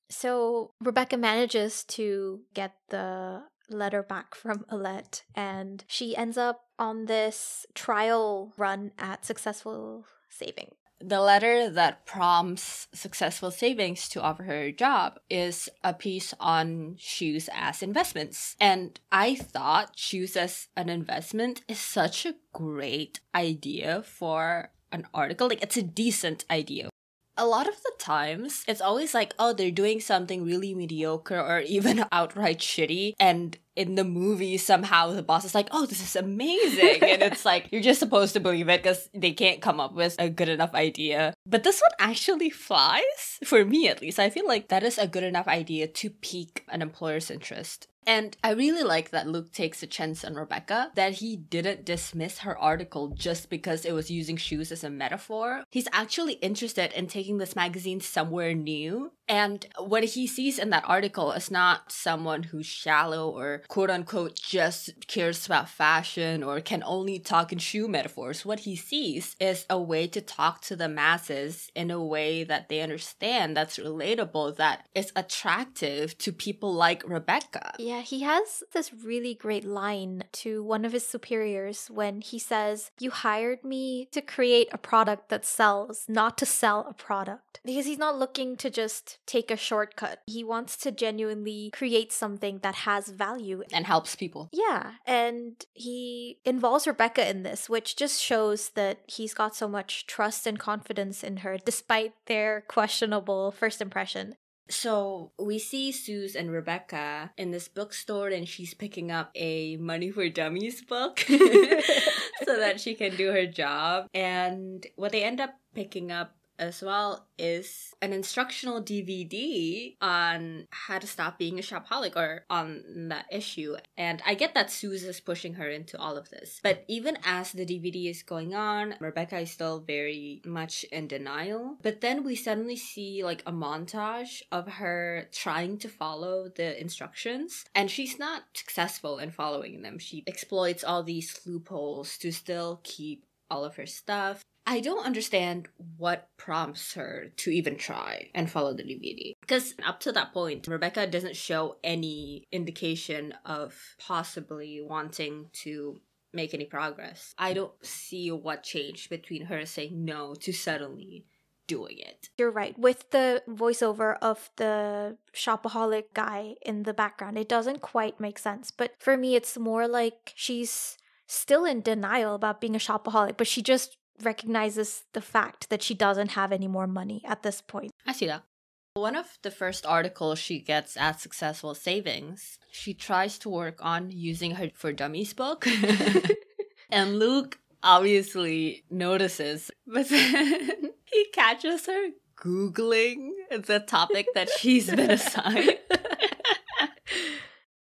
So Rebecca manages to get the letter back from Alette, and she ends up on this trial run at Successful Saving. The letter that prompts Successful Savings to offer her a job is a piece on shoes as investments. And I thought shoes as an investment is such a great idea for an article. Like, it's a decent idea. A lot of the times, it's always like, oh, they're doing something really mediocre or even outright shitty. And in the movie, somehow the boss is like, oh, this is amazing. And it's like, you're just supposed to believe it because they can't come up with a good enough idea. But this one actually flies, for me at least. I feel like that is a good enough idea to pique an employer's interest. And I really like that Luke takes a chance on Rebecca, that he didn't dismiss her article just because it was using shoes as a metaphor. He's actually interested in taking this magazine somewhere new. And what he sees in that article is not someone who's shallow or quote-unquote just cares about fashion or can only talk in shoe metaphors. What he sees is a way to talk to the masses in a way that they understand, that's relatable, that is attractive to people like Rebecca. Yeah, he has this really great line to one of his superiors when he says, "You hired me to create a product that sells, not to sell a product." Because he's not looking to just take a shortcut. He wants to genuinely create something that has value. And helps people. Yeah, and he involves Rebecca in this, which just shows that he's got so much trust and confidence in her, despite their questionable first impression. So we see Suze and Rebecca in this bookstore and she's picking up a Money for Dummies book so that she can do her job. And what they end up picking up as well is an instructional DVD on how to stop being a shopaholic, or on that issue. And I get that Suze is pushing her into all of this. But even as the DVD is going on, Rebecca is still very much in denial. But then we suddenly see like a montage of her trying to follow the instructions. And she's not successful in following them. She exploits all these loopholes to still keep all of her stuff. I don't understand what prompts her to even try and follow the DVD. Because up to that point, Rebecca doesn't show any indication of possibly wanting to make any progress. I don't see what changed between her saying no to suddenly doing it. You're right. With the voiceover of the Shopaholic guy in the background, it doesn't quite make sense. But for me, it's more like she's still in denial about being a shopaholic, but she just recognizes the fact that she doesn't have any more money at this point. I see that. One of the first articles she gets at Successful Savings, she tries to work on using her For Dummies book. And Luke obviously notices, but then he catches her Googling the topic that she's been assigned.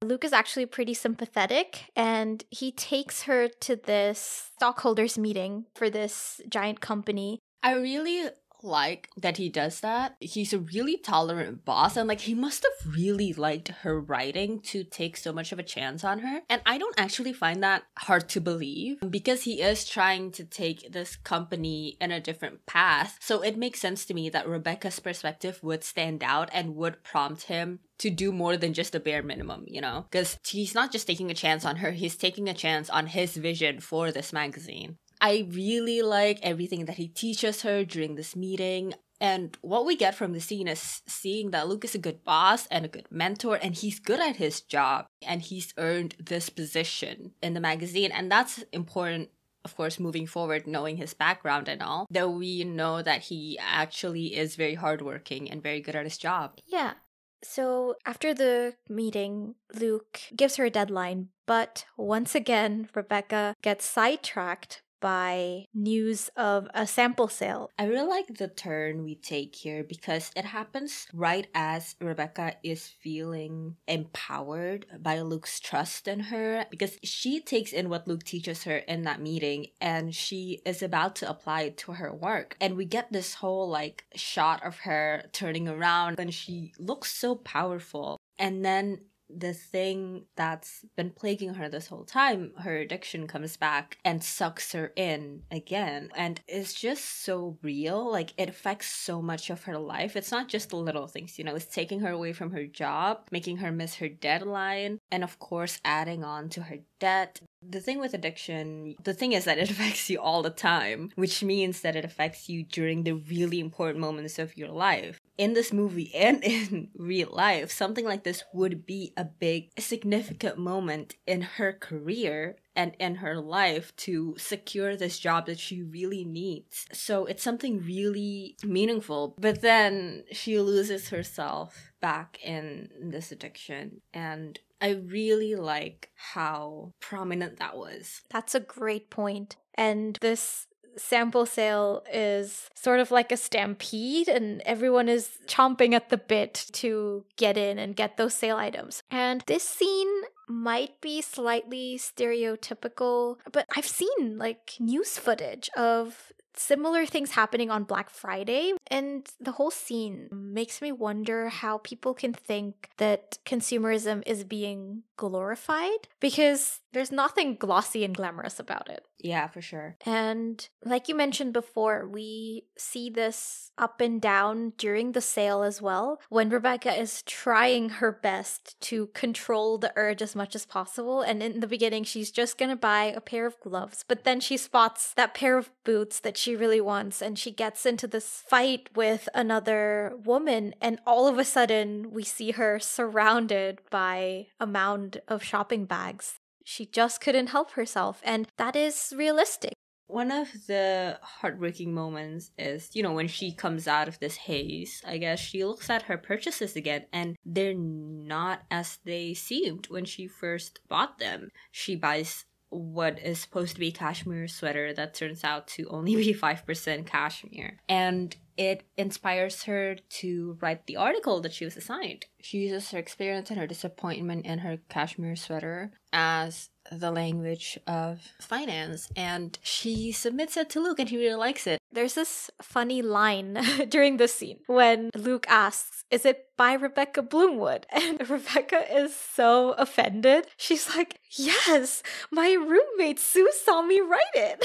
Luke is actually pretty sympathetic, and he takes her to this stockholders meeting for this giant company. I really like that he does that. He's a really tolerant boss, and like he must have really liked her writing to take so much of a chance on her. And I don't actually find that hard to believe because he is trying to take this company in a different path. So it makes sense to me that Rebecca's perspective would stand out and would prompt him to do more than just the bare minimum, you know? Because he's not just taking a chance on her, he's taking a chance on his vision for this magazine. I really like everything that he teaches her during this meeting. And what we get from the scene is seeing that Luke is a good boss and a good mentor, and he's good at his job, and he's earned this position in the magazine. And that's important, of course, moving forward, knowing his background and all, that we know that he actually is very hardworking and very good at his job. Yeah. So after the meeting, Luke gives her a deadline, but once again, Rebecca gets sidetracked by news of a sample sale. I really like the turn we take here because it happens right as Rebecca is feeling empowered by Luke's trust in her, because she takes in what Luke teaches her in that meeting and she is about to apply it to her work. And we get this whole like shot of her turning around and she looks so powerful. And then the thing that's been plaguing her this whole time, her addiction, comes back and sucks her in again. And it's just so real. Like, it affects so much of her life. It's not just the little things, you know, it's taking her away from her job, making her miss her deadline, and of course, adding on to her debt. The thing with addiction, the thing is that it affects you all the time, which means that it affects you during the really important moments of your life. In this movie and in real life, something like this would be a big, significant moment in her career and in her life to secure this job that she really needs. So it's something really meaningful. But then she loses herself back in this addiction. And I really like how prominent that was. That's a great point. And this sample sale is sort of like a stampede, and everyone is chomping at the bit to get in and get those sale items. And this scene might be slightly stereotypical, but I've seen like news footage of similar things happening on Black Friday, and the whole scene makes me wonder how people can think that consumerism is being glorified, because there's nothing glossy and glamorous about it. Yeah, for sure. And like you mentioned before, we see this up and down during the sale as well, when Rebecca is trying her best to control the urge as much as possible. And in the beginning, she's just gonna buy a pair of gloves, but then she spots that pair of boots that she really wants, and she gets into this fight with another woman, and all of a sudden we see her surrounded by a mound of shopping bags. She just couldn't help herself, and that is realistic. One of the heartbreaking moments is, you know, when she comes out of this haze, I guess she looks at her purchases again, and they're not as they seemed when she first bought them. She buys what is supposed to be a cashmere sweater that turns out to only be 5% cashmere. And it inspires her to write the article that she was assigned. She uses her experience and her disappointment in her cashmere sweater as the language of finance, and she submits it to Luke, and he really likes it. There's this funny line during this scene when Luke asks, "Is it by Rebecca Bloomwood?" And Rebecca is so offended. She's like, "Yes, my roommate Sue saw me write it."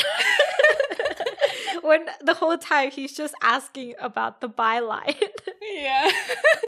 When the whole time he's just asking about the byline. Yeah.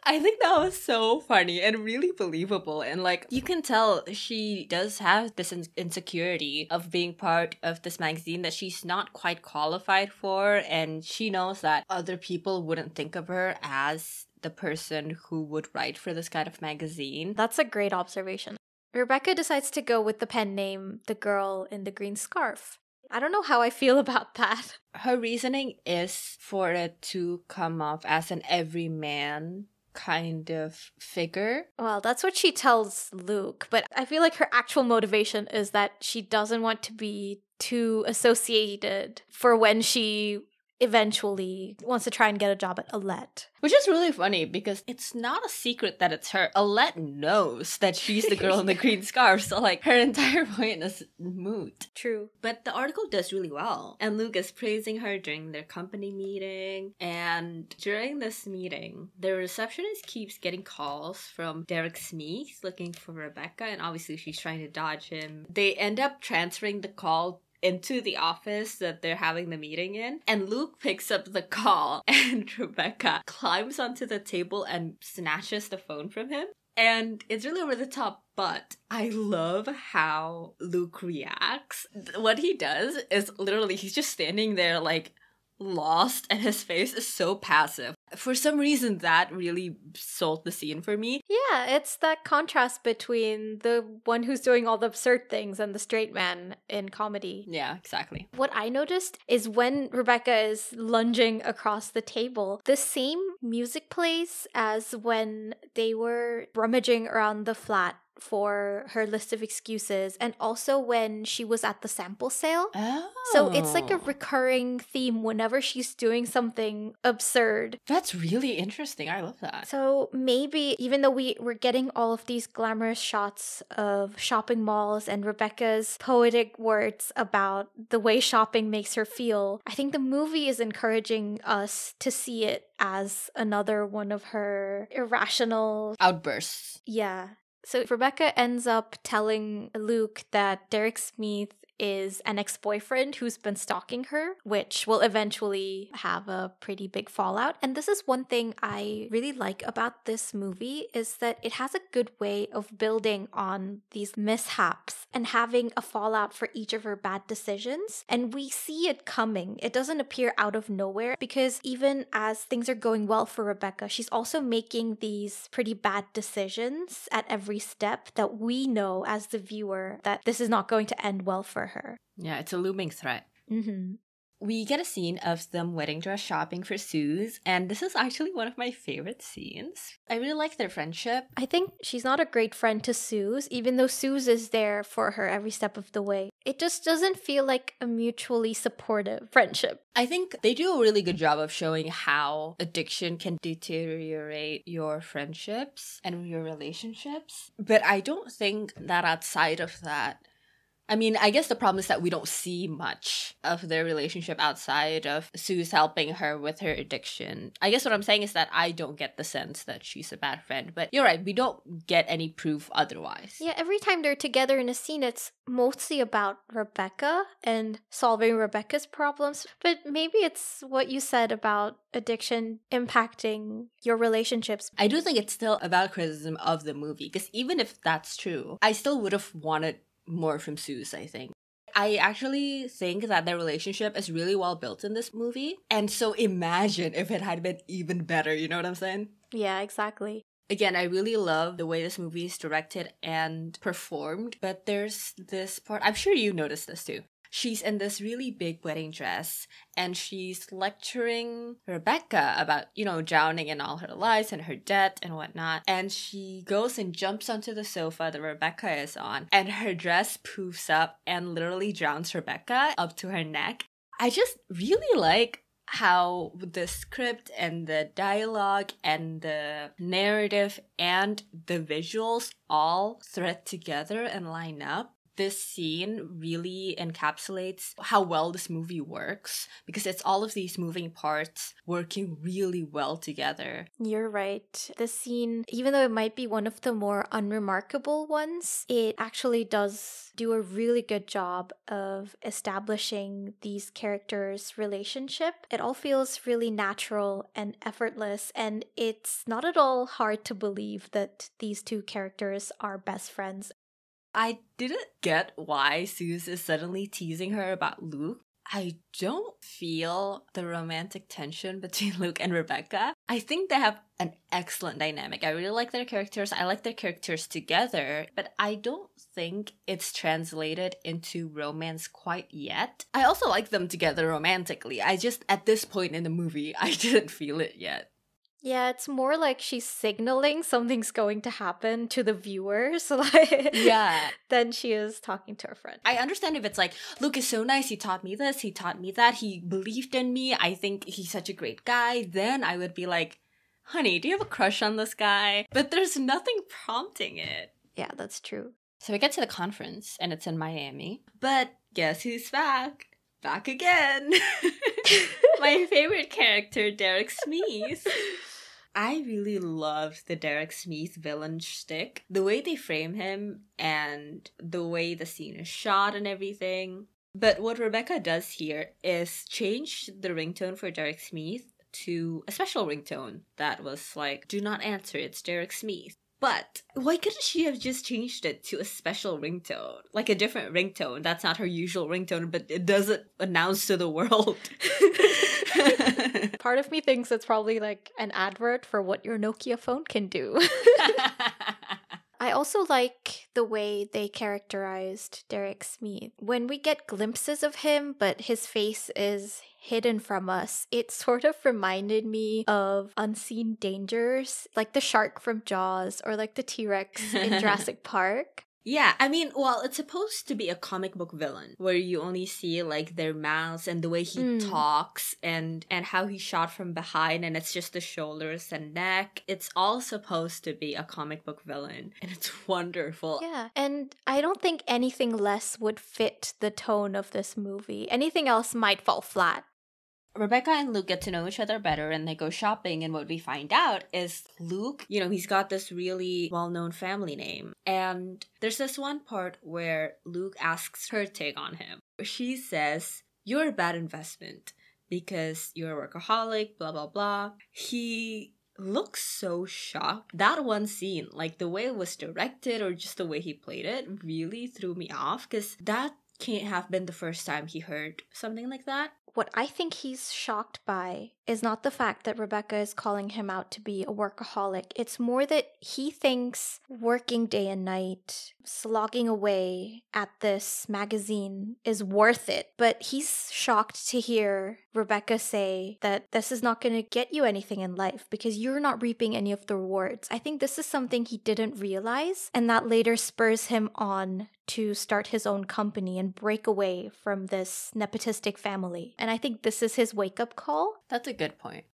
I think that was so funny and really believable. And like, you can tell she does have this insecurity of being part of this magazine that she's not quite qualified for. And she knows that other people wouldn't think of her as the person who would write for this kind of magazine. That's a great observation. Rebecca decides to go with the pen name, The Girl in the Green Scarf. I don't know how I feel about that. Her reasoning is for it to come off as an everyman kind of figure. Well, that's what she tells Luke, but I feel like her actual motivation is that she doesn't want to be too associated for when she eventually wants to try and get a job at Alette. Which is really funny because it's not a secret that it's her. Alette knows that she's the girl in the green scarf, so like her entire point is moot. True. But the article does really well. And Luke is praising her during their company meeting. And during this meeting, the receptionist keeps getting calls from Derek Smith looking for Rebecca, and obviously she's trying to dodge him. They end up transferring the call into the office that they're having the meeting in, and Luke picks up the call and Rebecca climbs onto the table and snatches the phone from him. And it's really over the top, but I love how Luke reacts. What he does is literally he's just standing there like lost, and his face is so passive. For some reason, that really sold the scene for me. Yeah, it's that contrast between the one who's doing all the absurd things and the straight man in comedy. Yeah, exactly. What I noticed is when Rebecca is lunging across the table, the same music plays as when they were rummaging around the flat for her list of excuses, and also when she was at the sample sale. Oh. So it's like a recurring theme whenever she's doing something absurd. That's really interesting. I love that. So maybe even though we're getting all of these glamorous shots of shopping malls and Rebecca's poetic words about the way shopping makes her feel, I think the movie is encouraging us to see it as another one of her irrational outbursts. Yeah. So Rebecca ends up telling Luke that Derek Smith is an ex-boyfriend who's been stalking her, which will eventually have a pretty big fallout. And this is one thing I really like about this movie, is that it has a good way of building on these mishaps and having a fallout for each of her bad decisions. And we see it coming. It doesn't appear out of nowhere, because even as things are going well for Rebecca, she's also making these pretty bad decisions at every step that we know as the viewer that this is not going to end well for her. Yeah, it's a looming threat. Mm-hmm. We get a scene of them wedding dress shopping for Suze, and this is actually one of my favorite scenes. I really like their friendship. I think she's not a great friend to Suze, even though Suze is there for her every step of the way. It just doesn't feel like a mutually supportive friendship. I think they do a really good job of showing how addiction can deteriorate your friendships and your relationships. But I don't think that outside of that, I mean, I guess the problem is that we don't see much of their relationship outside of Suze helping her with her addiction. I guess what I'm saying is that I don't get the sense that she's a bad friend. But you're right, we don't get any proof otherwise. Yeah, every time they're together in a scene, it's mostly about Rebecca and solving Rebecca's problems. But maybe it's what you said about addiction impacting your relationships. I do think it's still a valid criticism of the movie, because even if that's true, I still would have wanted more from Suze, I think. I actually think that their relationship is really well built in this movie. And so imagine if it had been even better, you know what I'm saying? Yeah, exactly. Again, I really love the way this movie is directed and performed, but there's this part, I'm sure you noticed this too. She's in this really big wedding dress, and she's lecturing Rebecca about, drowning in all her lies and her debt and whatnot. And she goes and jumps onto the sofa that Rebecca is on, and her dress poofs up and literally drowns Rebecca up to her neck. I just really like how the script and the dialogue and the narrative and the visuals all thread together and line up. this scene really encapsulates how well this movie works, because it's all of these moving parts working really well together. You're right. This scene, even though it might be one of the more unremarkable ones, it actually does do a really good job of establishing these characters' relationship. It all feels really natural and effortless, and it's not at all hard to believe that these two characters are best friends. I didn't get why Suze is suddenly teasing her about Luke. I don't feel the romantic tension between Luke and Rebecca. I think they have an excellent dynamic. I really like their characters. I like their characters together, but I don't think it's translated into romance quite yet. I also like them together romantically. I just, at this point in the movie, I didn't feel it yet. Yeah, it's more like she's signaling something's going to happen to the viewers, Yeah. than she is talking to her friend. I understand if it's like, Luke is so nice, he taught me this, he taught me that, he believed in me, I think he's such a great guy, then I would be like, honey, do you have a crush on this guy? But there's nothing prompting it. Yeah, that's true. So we get to the conference, and it's in Miami. But guess who's back? Back again! My favorite character, Derek Smeeth. I really loved the Derek Smeeth villain shtick. The way they frame him and the way the scene is shot and everything. But what Rebecca does here is change the ringtone for Derek Smeeth to a special ringtone that was like, do not answer, it's Derek Smeeth. But why couldn't she have just changed it to a special ringtone? Like a different ringtone. That's not her usual ringtone, but it doesn't announce to the world. Part of me thinks it's probably like an advert for what your Nokia phone can do. I also like the way they characterized Derek Smeeth. When we get glimpses of him, but his face is hidden from us, it sort of reminded me of Unseen Dangers, like the shark from Jaws or like the T-Rex in Jurassic Park. Yeah, I mean, well, it's supposed to be a comic book villain where you only see like their mouths and the way he talks and how he's shot from behind, and it's just the shoulders and neck. It's all supposed to be a comic book villain, and it's wonderful. Yeah, and I don't think anything less would fit the tone of this movie. Anything else might fall flat. Rebecca and Luke get to know each other better and they go shopping, and what we find out is Luke, he's got this really well-known family name. And there's this one part where Luke asks her take on him. She says, "You're a bad investment because you're a workaholic, blah, blah, blah." He looks so shocked. That one scene, like the way it was directed or just the way he played it, really threw me off, because that can't have been the first time he heard something like that. What I think he's shocked by is not the fact that Rebecca is calling him out to be a workaholic. It's more that he thinks working day and night, slogging away at this magazine is worth it. But he's shocked to hear Rebecca say that this is not going to get you anything in life because you're not reaping any of the rewards. I think this is something he didn't realize, and that later spurs him on to start his own company and break away from this nepotistic family. And I think this is his wake-up call. That's a good point.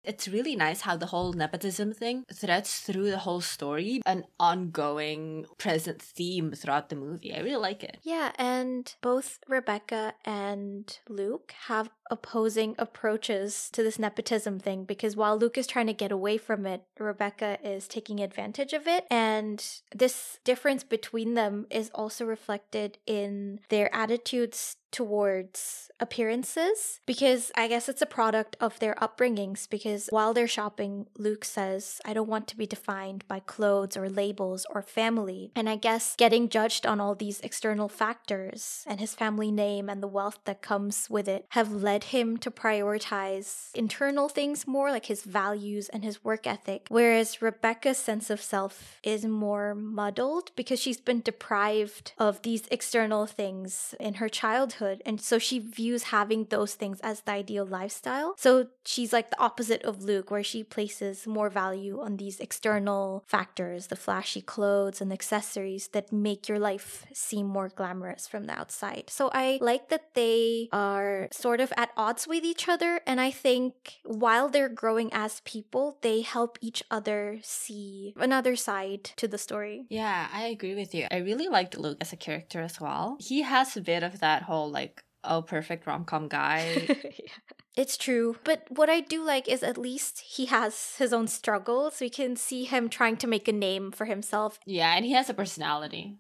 It's really nice how the whole nepotism thing threads through the whole story, an ongoing present theme throughout the movie. I really like it. Yeah, and both Rebecca and Luke have opposing approaches to this nepotism thing, because while Luke is trying to get away from it, Rebecca is taking advantage of it. And this difference between them is also reflected in their attitudes towards appearances, because I guess it's a product of their upbringings. Because while they're shopping, Luke says, "I don't want to be defined by clothes or labels or family." And I guess getting judged on all these external factors and his family name and the wealth that comes with it have led him to prioritize internal things more, like his values and his work ethic. Whereas Rebecca's sense of self is more muddled because she's been deprived of these external things in her childhood. And so she views having those things as the ideal lifestyle. So she's like the opposite of Luke, where she places more value on these external factors, the flashy clothes and accessories that make your life seem more glamorous from the outside. So I like that they are sort of at at odds with each other. And I think while they're growing as people, they help each other see another side to the story. Yeah, I agree with you. I really liked Luke as a character as well. He has a bit of that whole like, oh, perfect rom-com guy. Yeah. It's true. But what I do like is at least he has his own struggles. We can see him trying to make a name for himself. Yeah, and he has a personality.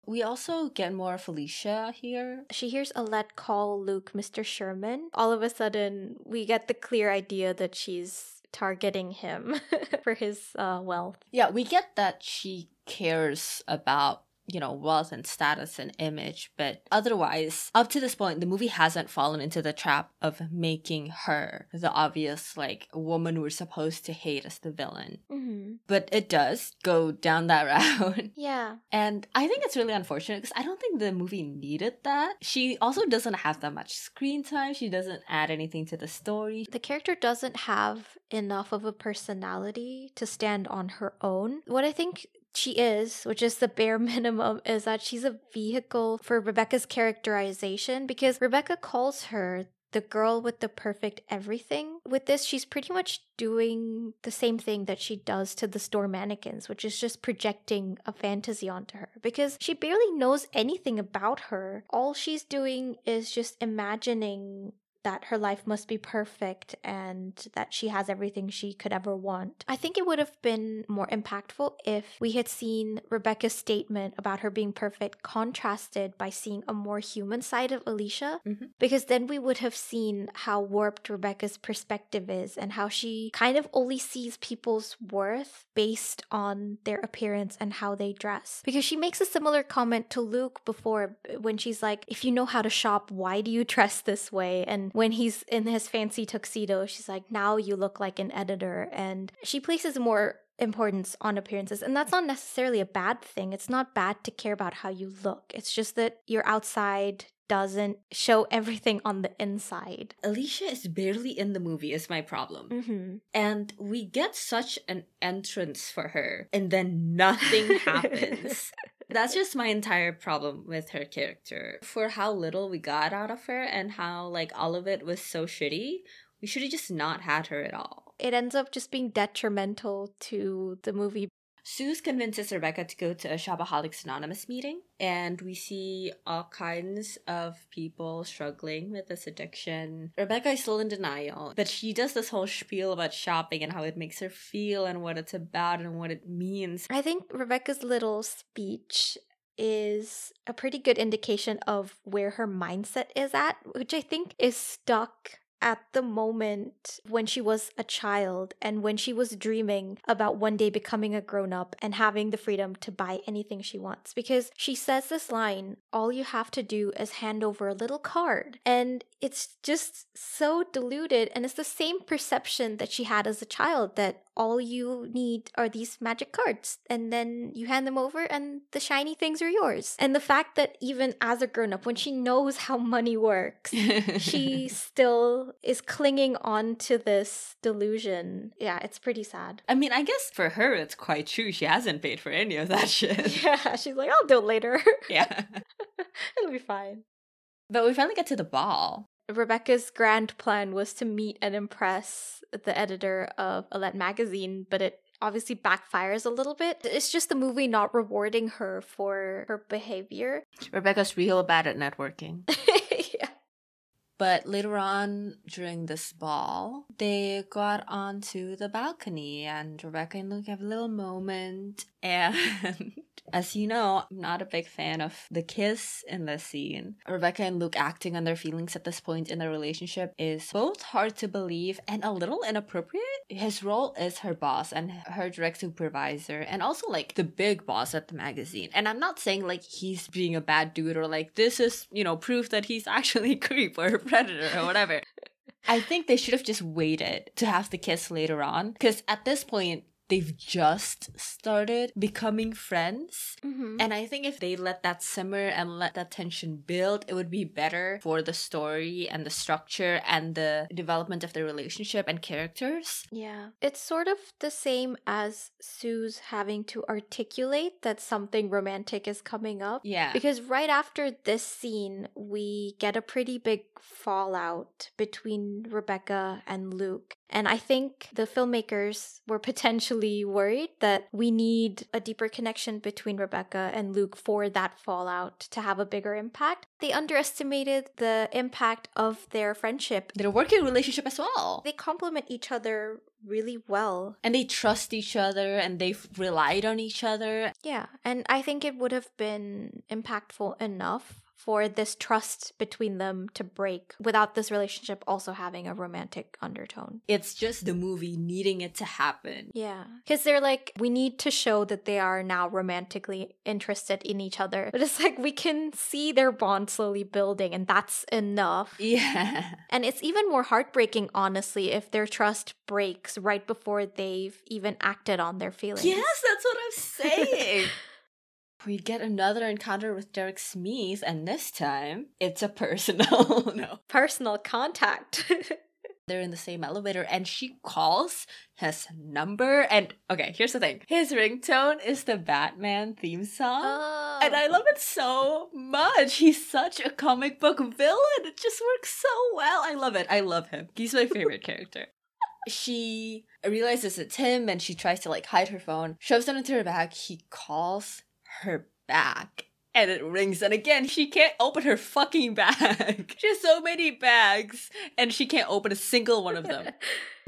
We also get more Felicia here. She hears Alette call Luke Mr. Sherman. All of a sudden, we get the clear idea that she's targeting him for his wealth. Yeah, we get that she cares about wealth and status and image, but otherwise, up to this point, the movie hasn't fallen into the trap of making her the obvious, like, woman we're supposed to hate as the villain. Mm-hmm. But it does go down that route. Yeah. And I think it's really unfortunate because I don't think the movie needed that. She also doesn't have that much screen time. She doesn't add anything to the story. The character doesn't have enough of a personality to stand on her own. What I think she is, which is the bare minimum, is that she's a vehicle for Rebecca's characterization, because Rebecca calls her the girl with the perfect everything. With this, she's pretty much doing the same thing that she does to the store mannequins, which is just projecting a fantasy onto her, because she barely knows anything about her. All she's doing is just imagining that her life must be perfect and that she has everything she could ever want. I think it would have been more impactful if we had seen Rebecca's statement about her being perfect contrasted by seeing a more human side of Alicia, because then we would have seen how warped Rebecca's perspective is and how she kind of only sees people's worth based on their appearance and how they dress. Because she makes a similar comment to Luke before when she's like, if you know how to shop, why do you dress this way? And when he's in his fancy tuxedo, she's like, now you look like an editor. And she places more importance on appearances. And that's not necessarily a bad thing. It's not bad to care about how you look. It's just that your outside doesn't show everything on the inside. Alicia is barely in the movie is my problem. And we get such an entrance for her, and then nothing happens. That's just my entire problem with her character. For how little we got out of her and how, like, all of it was so shitty, we should have just not had her at all. It ends up just being detrimental to the movie. Suze convinces Rebecca to go to a Shopaholics Anonymous meeting, and we see all kinds of people struggling with this addiction. Rebecca is still in denial, but she does this whole spiel about shopping and how it makes her feel and what it's about and what it means. I think Rebecca's little speech is a pretty good indication of where her mindset is at, which I think is stuck at the moment when she was a child and when she was dreaming about one day becoming a grown-up and having the freedom to buy anything she wants. Because she says this line, all you have to do is hand over a little card. And it's just so diluted, and it's the same perception that she had as a child, that all you need are these magic cards, and then you hand them over and the shiny things are yours. And the fact that even as a grown-up, when she knows how money works, she still is clinging on to this delusion. Yeah, it's pretty sad. I mean, I guess for her it's quite true. She hasn't paid for any of that shit. Yeah, she's like, I'll do it later. Yeah. It'll be fine. But we finally get to the ball. Rebecca's grand plan was to meet and impress the editor of Alette magazine, but it obviously backfires a little bit. It's just the movie not rewarding her for her behavior. Rebecca's real bad at networking. Yeah. But later on during this ball, they got onto the balcony and Rebecca and Luke have a little moment. And as you know, I'm not a big fan of the kiss in this scene. Rebecca and Luke acting on their feelings at this point in their relationship is both hard to believe and a little inappropriate. His role is her boss and her direct supervisor, and also like the big boss at the magazine. And I'm not saying like he's being a bad dude or like this is, proof that he's actually a creep or a predator or whatever. I think they should have just waited to have the kiss later on, because at this point, they've just started becoming friends. Mm-hmm. And I think if they let that simmer and let that tension build, it would be better for the story and the structure and the development of the relationship and characters. Yeah. It's sort of the same as Sue's having to articulate that something romantic is coming up. Yeah. Because right after this scene, we get a pretty big fallout between Rebecca and Luke. And I think the filmmakers were potentially worried that we need a deeper connection between Rebecca and Luke for that fallout to have a bigger impact. They underestimated the impact of their friendship. Their working relationship as well. They complement each other really well. And they trust each other and they've relied on each other. Yeah, and I think it would have been impactful enough for this trust between them to break without this relationship also having a romantic undertone. It's just the movie needing it to happen. Yeah. Because they're like, we need to show that they are now romantically interested in each other. But it's like, we can see their bond slowly building, and that's enough. Yeah. And it's even more heartbreaking, honestly, if their trust breaks right before they've even acted on their feelings. Yes, that's what I'm saying. We get another encounter with Derek Smith, and this time, it's a personal, personal contact. They're in the same elevator, and she calls his number, and okay, here's the thing. His ringtone is the Batman theme song, and I love it so much. He's such a comic book villain. It just works so well. I love it. I love him. He's my favorite character. She realizes it's him, and she tries to hide her phone, shoves it into her bag. He calls her back and it rings, and again she can't open her fucking bag. She has so many bags and she can't open a single one of them.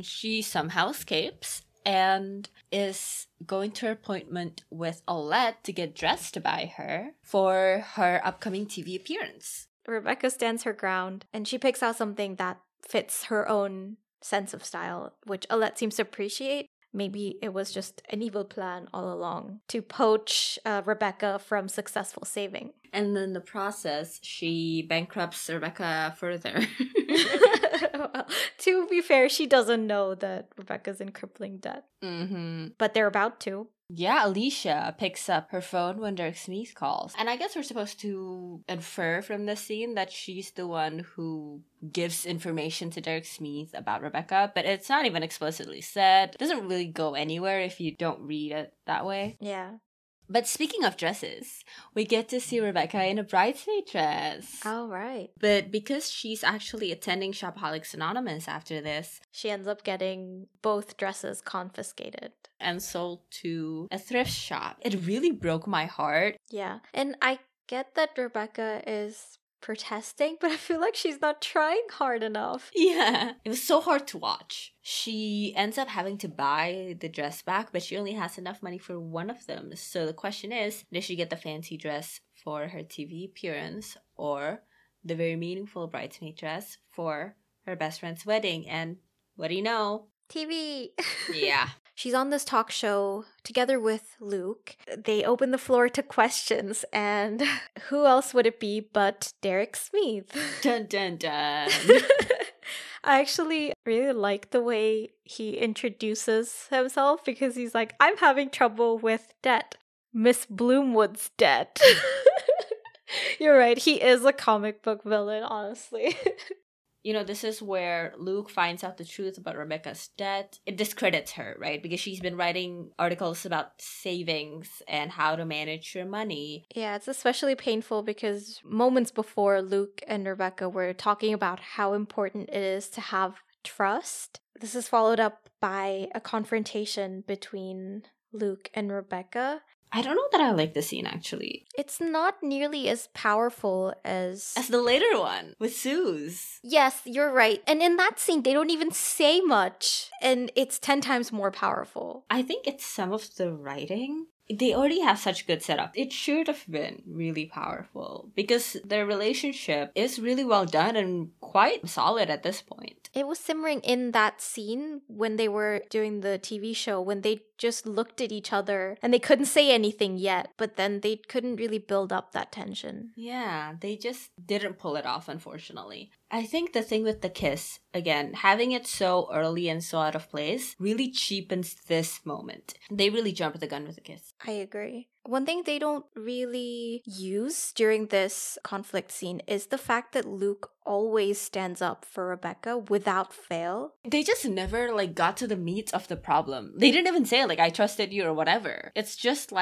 She somehow escapes and is going to her appointment with Olette to get dressed by her for her upcoming TV appearance. Rebecca stands her ground and she picks out something that fits her own sense of style, which Olette seems to appreciate. Maybe it was just an evil plan all along to poach Rebecca from successful saving. And in the process, she bankrupts Rebecca further. Well, to be fair, she doesn't know that Rebecca's in crippling debt. Mm-hmm. But they're about to. Yeah, Alicia picks up her phone when Derek Smith calls. And I guess we're supposed to infer from this scene that she's the one who gives information to Derek Smith about Rebecca, but it's not even explicitly said. It doesn't really go anywhere if you don't read it that way. Yeah. But speaking of dresses, we get to see Rebecca in a bridesmaid dress. Oh, right. But because she's actually attending Shopaholic Anonymous after this, she ends up getting both dresses confiscated and sold to a thrift shop. It really broke my heart. Yeah. And I get that Rebecca is protesting, but I feel like she's not trying hard enough. Yeah. It was so hard to watch. She ends up having to buy the dress back, but she only has enough money for one of them. So the question is, does she get the fancy dress for her TV appearance or the very meaningful bridesmaid dress for her best friend's wedding? And what do you know? TV. Yeah. She's on this talk show together with Luke. They open the floor to questions, and who else would it be but Derek Smith? Dun dun dun. I actually really like the way he introduces himself because he's like, I'm having trouble with debt. Miss Bloomwood's debt. You're right, he is a comic book villain, honestly. You know, this is where Luke finds out the truth about Rebecca's debt. It discredits her, right? Because she's been writing articles about savings and how to manage your money. Yeah, it's especially painful because moments before, Luke and Rebecca were talking about how important it is to have trust. This is followed up by a confrontation between Luke and Rebecca. I don't know that I like the scene, actually. It's not nearly as powerful as the later one, with Suze. Yes, you're right. And in that scene, they don't even say much. And it's 10 times more powerful. I think it's some of the writing. They already have such good setup. It should have been really powerful because their relationship is really well done and quite solid at this point. It was simmering in that scene when they were doing the TV show, when they just looked at each other and they couldn't say anything yet, but then they couldn't really build up that tension. Yeah, they just didn't pull it off, unfortunately. I think the thing with the kiss, again, having it so early and so out of place really cheapens this moment. They really jumped the gun with the kiss. I agree. One thing they don't really use during this conflict scene is the fact that Luke always stands up for Rebecca without fail. They just never got to the meat of the problem. They didn't even say I trusted you or whatever. It's just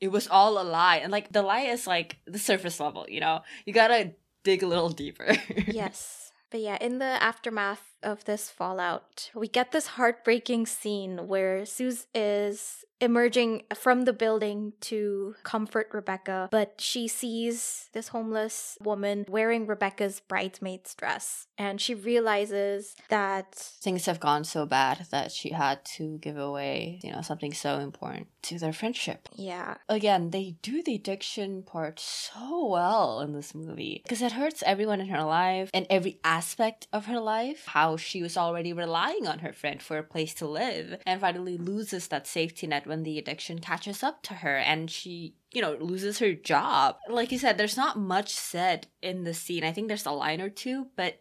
it was all a lie. And the lie is the surface level, You gotta dig a little deeper. Yes. But yeah, in the aftermath of this fallout, we get this heartbreaking scene where Suze is emerging from the building to comfort Rebecca, but she sees this homeless woman wearing Rebecca's bridesmaid's dress, and she realizes that things have gone so bad that she had to give away, something so important to their friendship. Yeah. Again, they do the addiction part so well in this movie because it hurts everyone in her life and every aspect of her life. How she was already relying on her friend for a place to live and finally loses that safety net when the addiction catches up to her and she, loses her job. Like you said, there's not much said in the scene. I think there's a line or two, but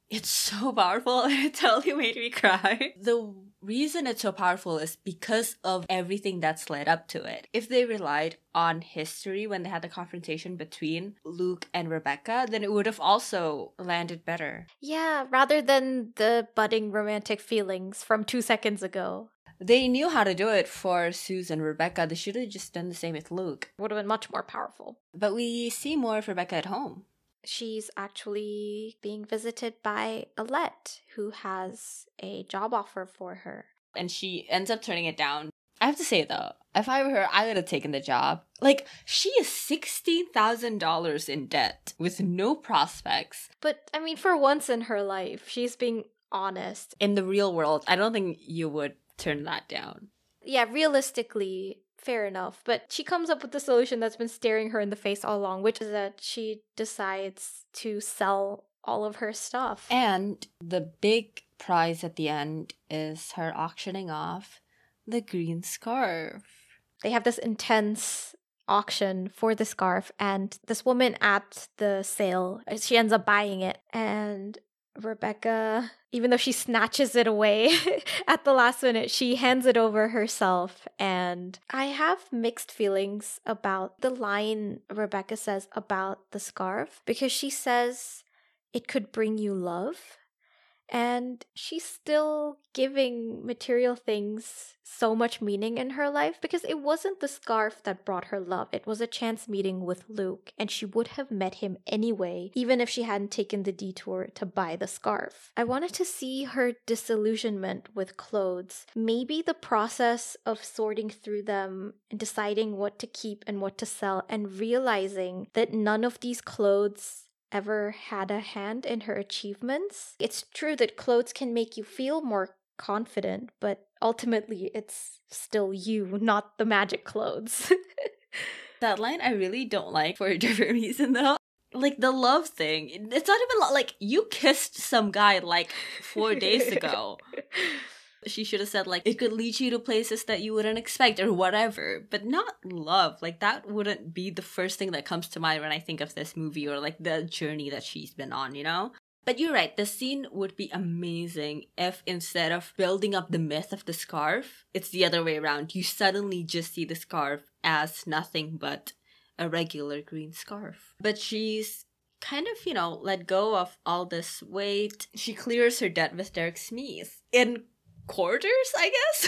it's so powerful and it totally made me cry. The reason it's so powerful is because of everything that's led up to it. If they relied on history when they had the confrontation between Luke and Rebecca, then it would have also landed better. Yeah, rather than the budding romantic feelings from 2 seconds ago. They knew how to do it for Suze and Rebecca. They should have just done the same with Luke. Would have been much more powerful. But we see more of Rebecca at home. She's actually being visited by Alette, who has a job offer for her. And she ends up turning it down. I have to say, though, if I were her, I would have taken the job. She is $16,000 in debt with no prospects. But, for once in her life, she's being honest. In the real world, I don't think you would turn that down. Yeah, realistically, fair enough. But she comes up with the solution that's been staring her in the face all along, which is that she decides to sell all of her stuff. And the big prize at the end is her auctioning off the green scarf. They have this intense auction for the scarf, and this woman at the sale, she ends up buying it, and Rebecca, even though she snatches it away at the last minute, she hands it over herself. And I have mixed feelings about the line Rebecca says about the scarf, because she says it could bring you love. And she's still giving material things so much meaning in her life, because it wasn't the scarf that brought her love. It was a chance meeting with Luke, and she would have met him anyway, even if she hadn't taken the detour to buy the scarf. I wanted to see her disillusionment with clothes. Maybe the process of sorting through them and deciding what to keep and what to sell, and realizing that none of these clothes ever had a hand in her achievements. It's true that clothes can make you feel more confident, but ultimately it's still you, not the magic clothes. That line I really don't like for a different reason though. The love thing, it's not even you kissed some guy 4 days ago. She should have said it could lead you to places that you wouldn't expect or whatever, but not love. That wouldn't be the first thing that comes to mind when I think of this movie or the journey that she's been on, But you're right, the scene would be amazing if instead of building up the myth of the scarf, it's the other way around. You suddenly just see the scarf as nothing but a regular green scarf. But she's kind of, let go of all this weight. She clears her debt with Derek Smeeth in quarters, I guess.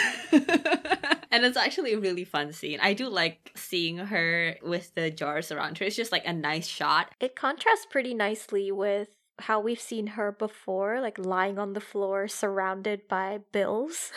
And it's actually a really fun scene. I do like seeing her with the jars around her. It's just a nice shot. It contrasts pretty nicely with how we've seen her before, lying on the floor surrounded by bills.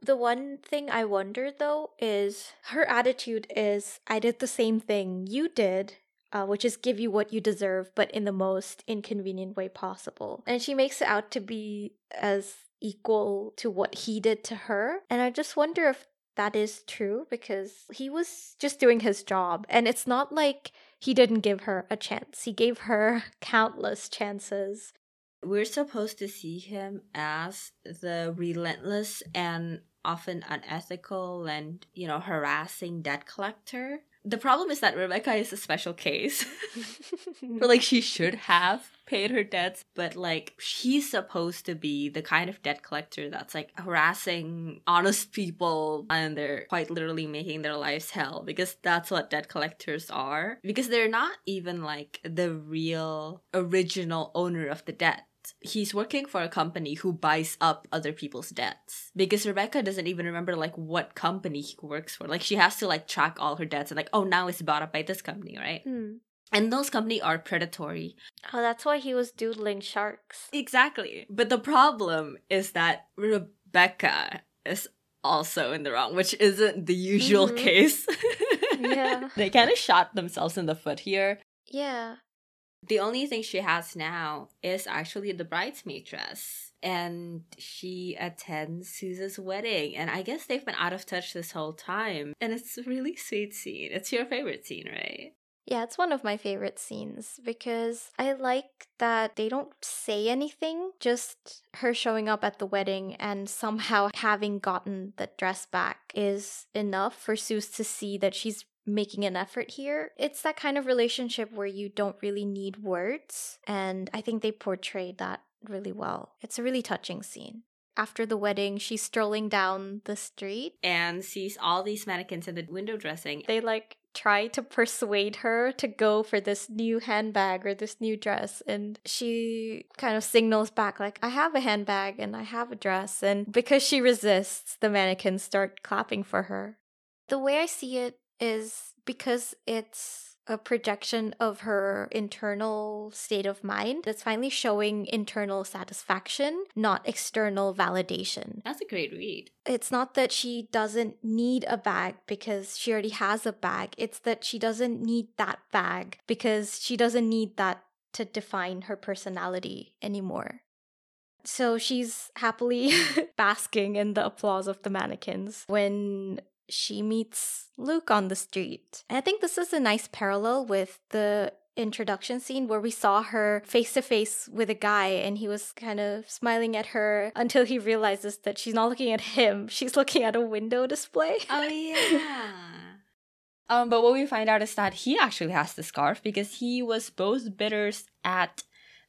The one thing I wonder though is her attitude is, I did the same thing you did, which is give you what you deserve, but in the most inconvenient way possible. And she makes it out to be as equal to what he did to her. And I just wonder if that is true, because he was just doing his job. And it's not like he didn't give her a chance. He gave her countless chances. We're supposed to see him as the relentless and often unethical and, harassing debt collector. The problem is that Rebecca is a special case. Like, she should have paid her debts, but, like, she's supposed to be the kind of debt collector that's, like, harassing honest people, and they're quite literally making their lives hell, because that's what debt collectors are. Because they're not even, like, the real original owner of the debt. He's working for a company who buys up other people's debts. Because Rebecca doesn't even remember, like, what company he works for. Like, she has to, like, track all her debts and, like, oh, now it's bought up by this company, right? And those companies are predatory. Oh, that's why he was doodling sharks. Exactly. But the problem is that Rebecca is also in the wrong, which isn't the usual case. Yeah. They kind of shot themselves in the foot here. Yeah. The only thing she has now is actually the bridesmaid dress. And she attends Susan's wedding. And I guess they've been out of touch this whole time. And it's a really sweet scene. It's your favorite scene, right? Yeah, it's one of my favorite scenes because I like that they don't say anything, just her showing up at the wedding and somehow having gotten the dress back is enough for Suze to see that she's making an effort here. It's that kind of relationship where you don't really need words, and I think they portrayed that really well. It's a really touching scene. After the wedding, she's strolling down the street and sees all these mannequins in the window dressing. They try to persuade her to go for this new handbag or this new dress, and she kind of signals back like, I have a handbag and I have a dress, and because she resists, the mannequins start clapping for her. The way I see it is because it's a projection of her internal state of mind that's finally showing internal satisfaction, not external validation. That's a great read. It's not that she doesn't need a bag because she already has a bag. It's that she doesn't need that bag because she doesn't need that to define her personality anymore. So she's happily basking in the applause of the mannequins when she meets Luke on the street. And I think this is a nice parallel with the introduction scene where we saw her face to face with a guy and he was kind of smiling at her until he realizes that she's not looking at him, she's looking at a window display. Oh yeah. But what we find out is that he actually has the scarf because he was both bidders at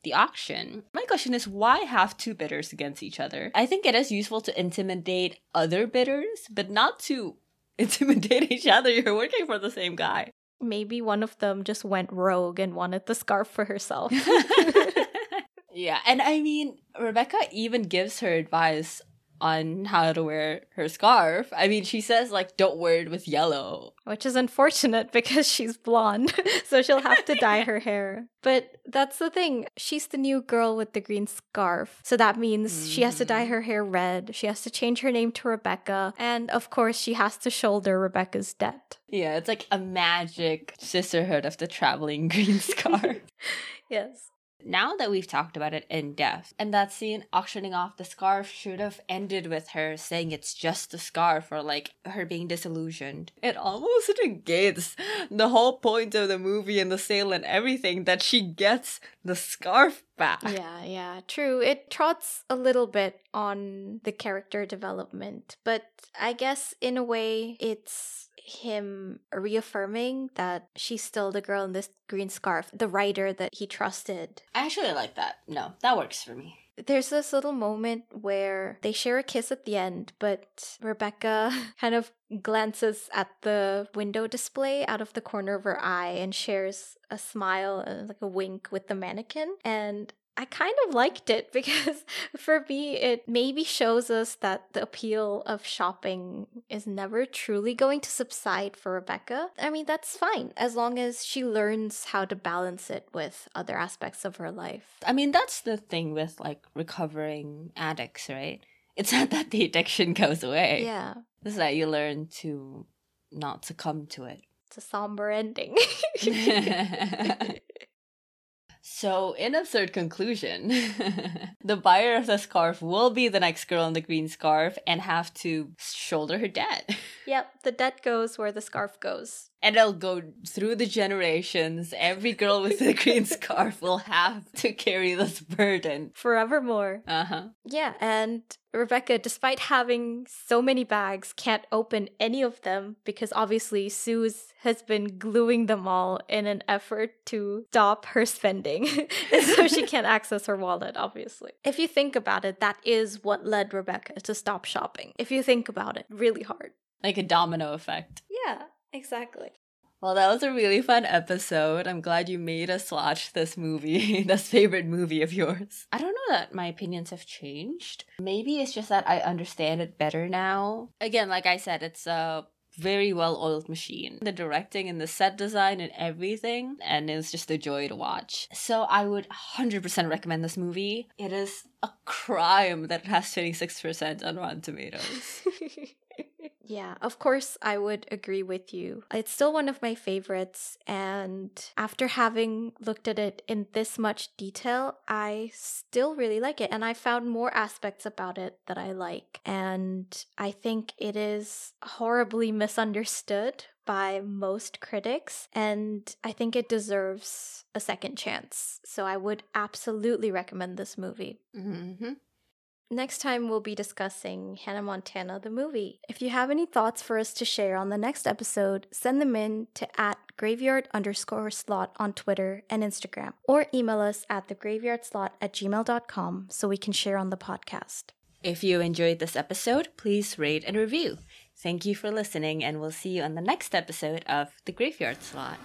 the auction. My question is, why have two bidders against each other? I think it is useful to intimidate other bidders, but not to intimidate each other. You're working for the same guy. Maybe one of them just went rogue and wanted the scarf for herself. Yeah, and I mean, Rebecca even gives her advice on how to wear her scarf. I mean, she says, like, don't wear it with yellow. Which is unfortunate because she's blonde, so she'll have to dye her hair. But that's the thing. She's the new girl with the green scarf. So that means she has to dye her hair red. She has to change her name to Rebecca. And of course, she has to shoulder Rebecca's debt. Yeah, it's like a magic sisterhood of the traveling green scarf. Yes. Now that we've talked about it in depth, and that scene auctioning off the scarf should have ended with her saying it's just a scarf, or like her being disillusioned. It almost negates the whole point of the movie and the sale and everything, that she gets the scarf back. Yeah, true. It trots a little bit on the character development, but I guess in a way it's him reaffirming that she's still the girl in this green scarf, the writer that he trusted. I actually like that. No, that works for me. There's this little moment where they share a kiss at the end, but Rebecca kind of glances at the window display out of the corner of her eye and shares a smile and like a wink with the mannequin. And I kind of liked it because for me, it maybe shows us that the appeal of shopping is never truly going to subside for Rebecca. I mean, that's fine as long as she learns how to balance it with other aspects of her life. I mean, that's the thing with like recovering addicts, right? It's not that the addiction goes away. Yeah. It's that you learn to not succumb to it. It's a somber ending. So, in absurd conclusion, the buyer of the scarf will be the next girl in the green scarf and have to shoulder her debt. Yep, the debt goes where the scarf goes. And it'll go through the generations. Every girl with a green scarf will have to carry this burden. Forevermore. Uh-huh. Yeah, and Rebecca, despite having so many bags, can't open any of them because obviously Suze has been gluing them all in an effort to stop her spending. So she can't access her wallet, obviously. If you think about it, that is what led Rebecca to stop shopping. If you think about it really hard. Like a domino effect. Yeah, exactly. Well, that was a really fun episode. I'm glad you made us watch this movie, this favorite movie of yours. I don't know that my opinions have changed. Maybe it's just that I understand it better now. Again, like I said, it's a very well-oiled machine. The directing and the set design and everything, and it's just a joy to watch. So I would 100% recommend this movie. It is a crime that it has 26% on Rotten Tomatoes. Yeah, of course, I would agree with you. It's still one of my favorites, and after having looked at it in this much detail, I still really like it, and I found more aspects about it that I like. And I think it is horribly misunderstood by most critics, and I think it deserves a second chance. So I would absolutely recommend this movie. Mm-hmm. Next time, we'll be discussing Hannah Montana, the movie. If you have any thoughts for us to share on the next episode, send them in to @graveyard_slot on Twitter and Instagram, or email us at thegraveyardslot@gmail.com so we can share on the podcast. If you enjoyed this episode, please rate and review. Thank you for listening, and we'll see you on the next episode of The Graveyard Slot.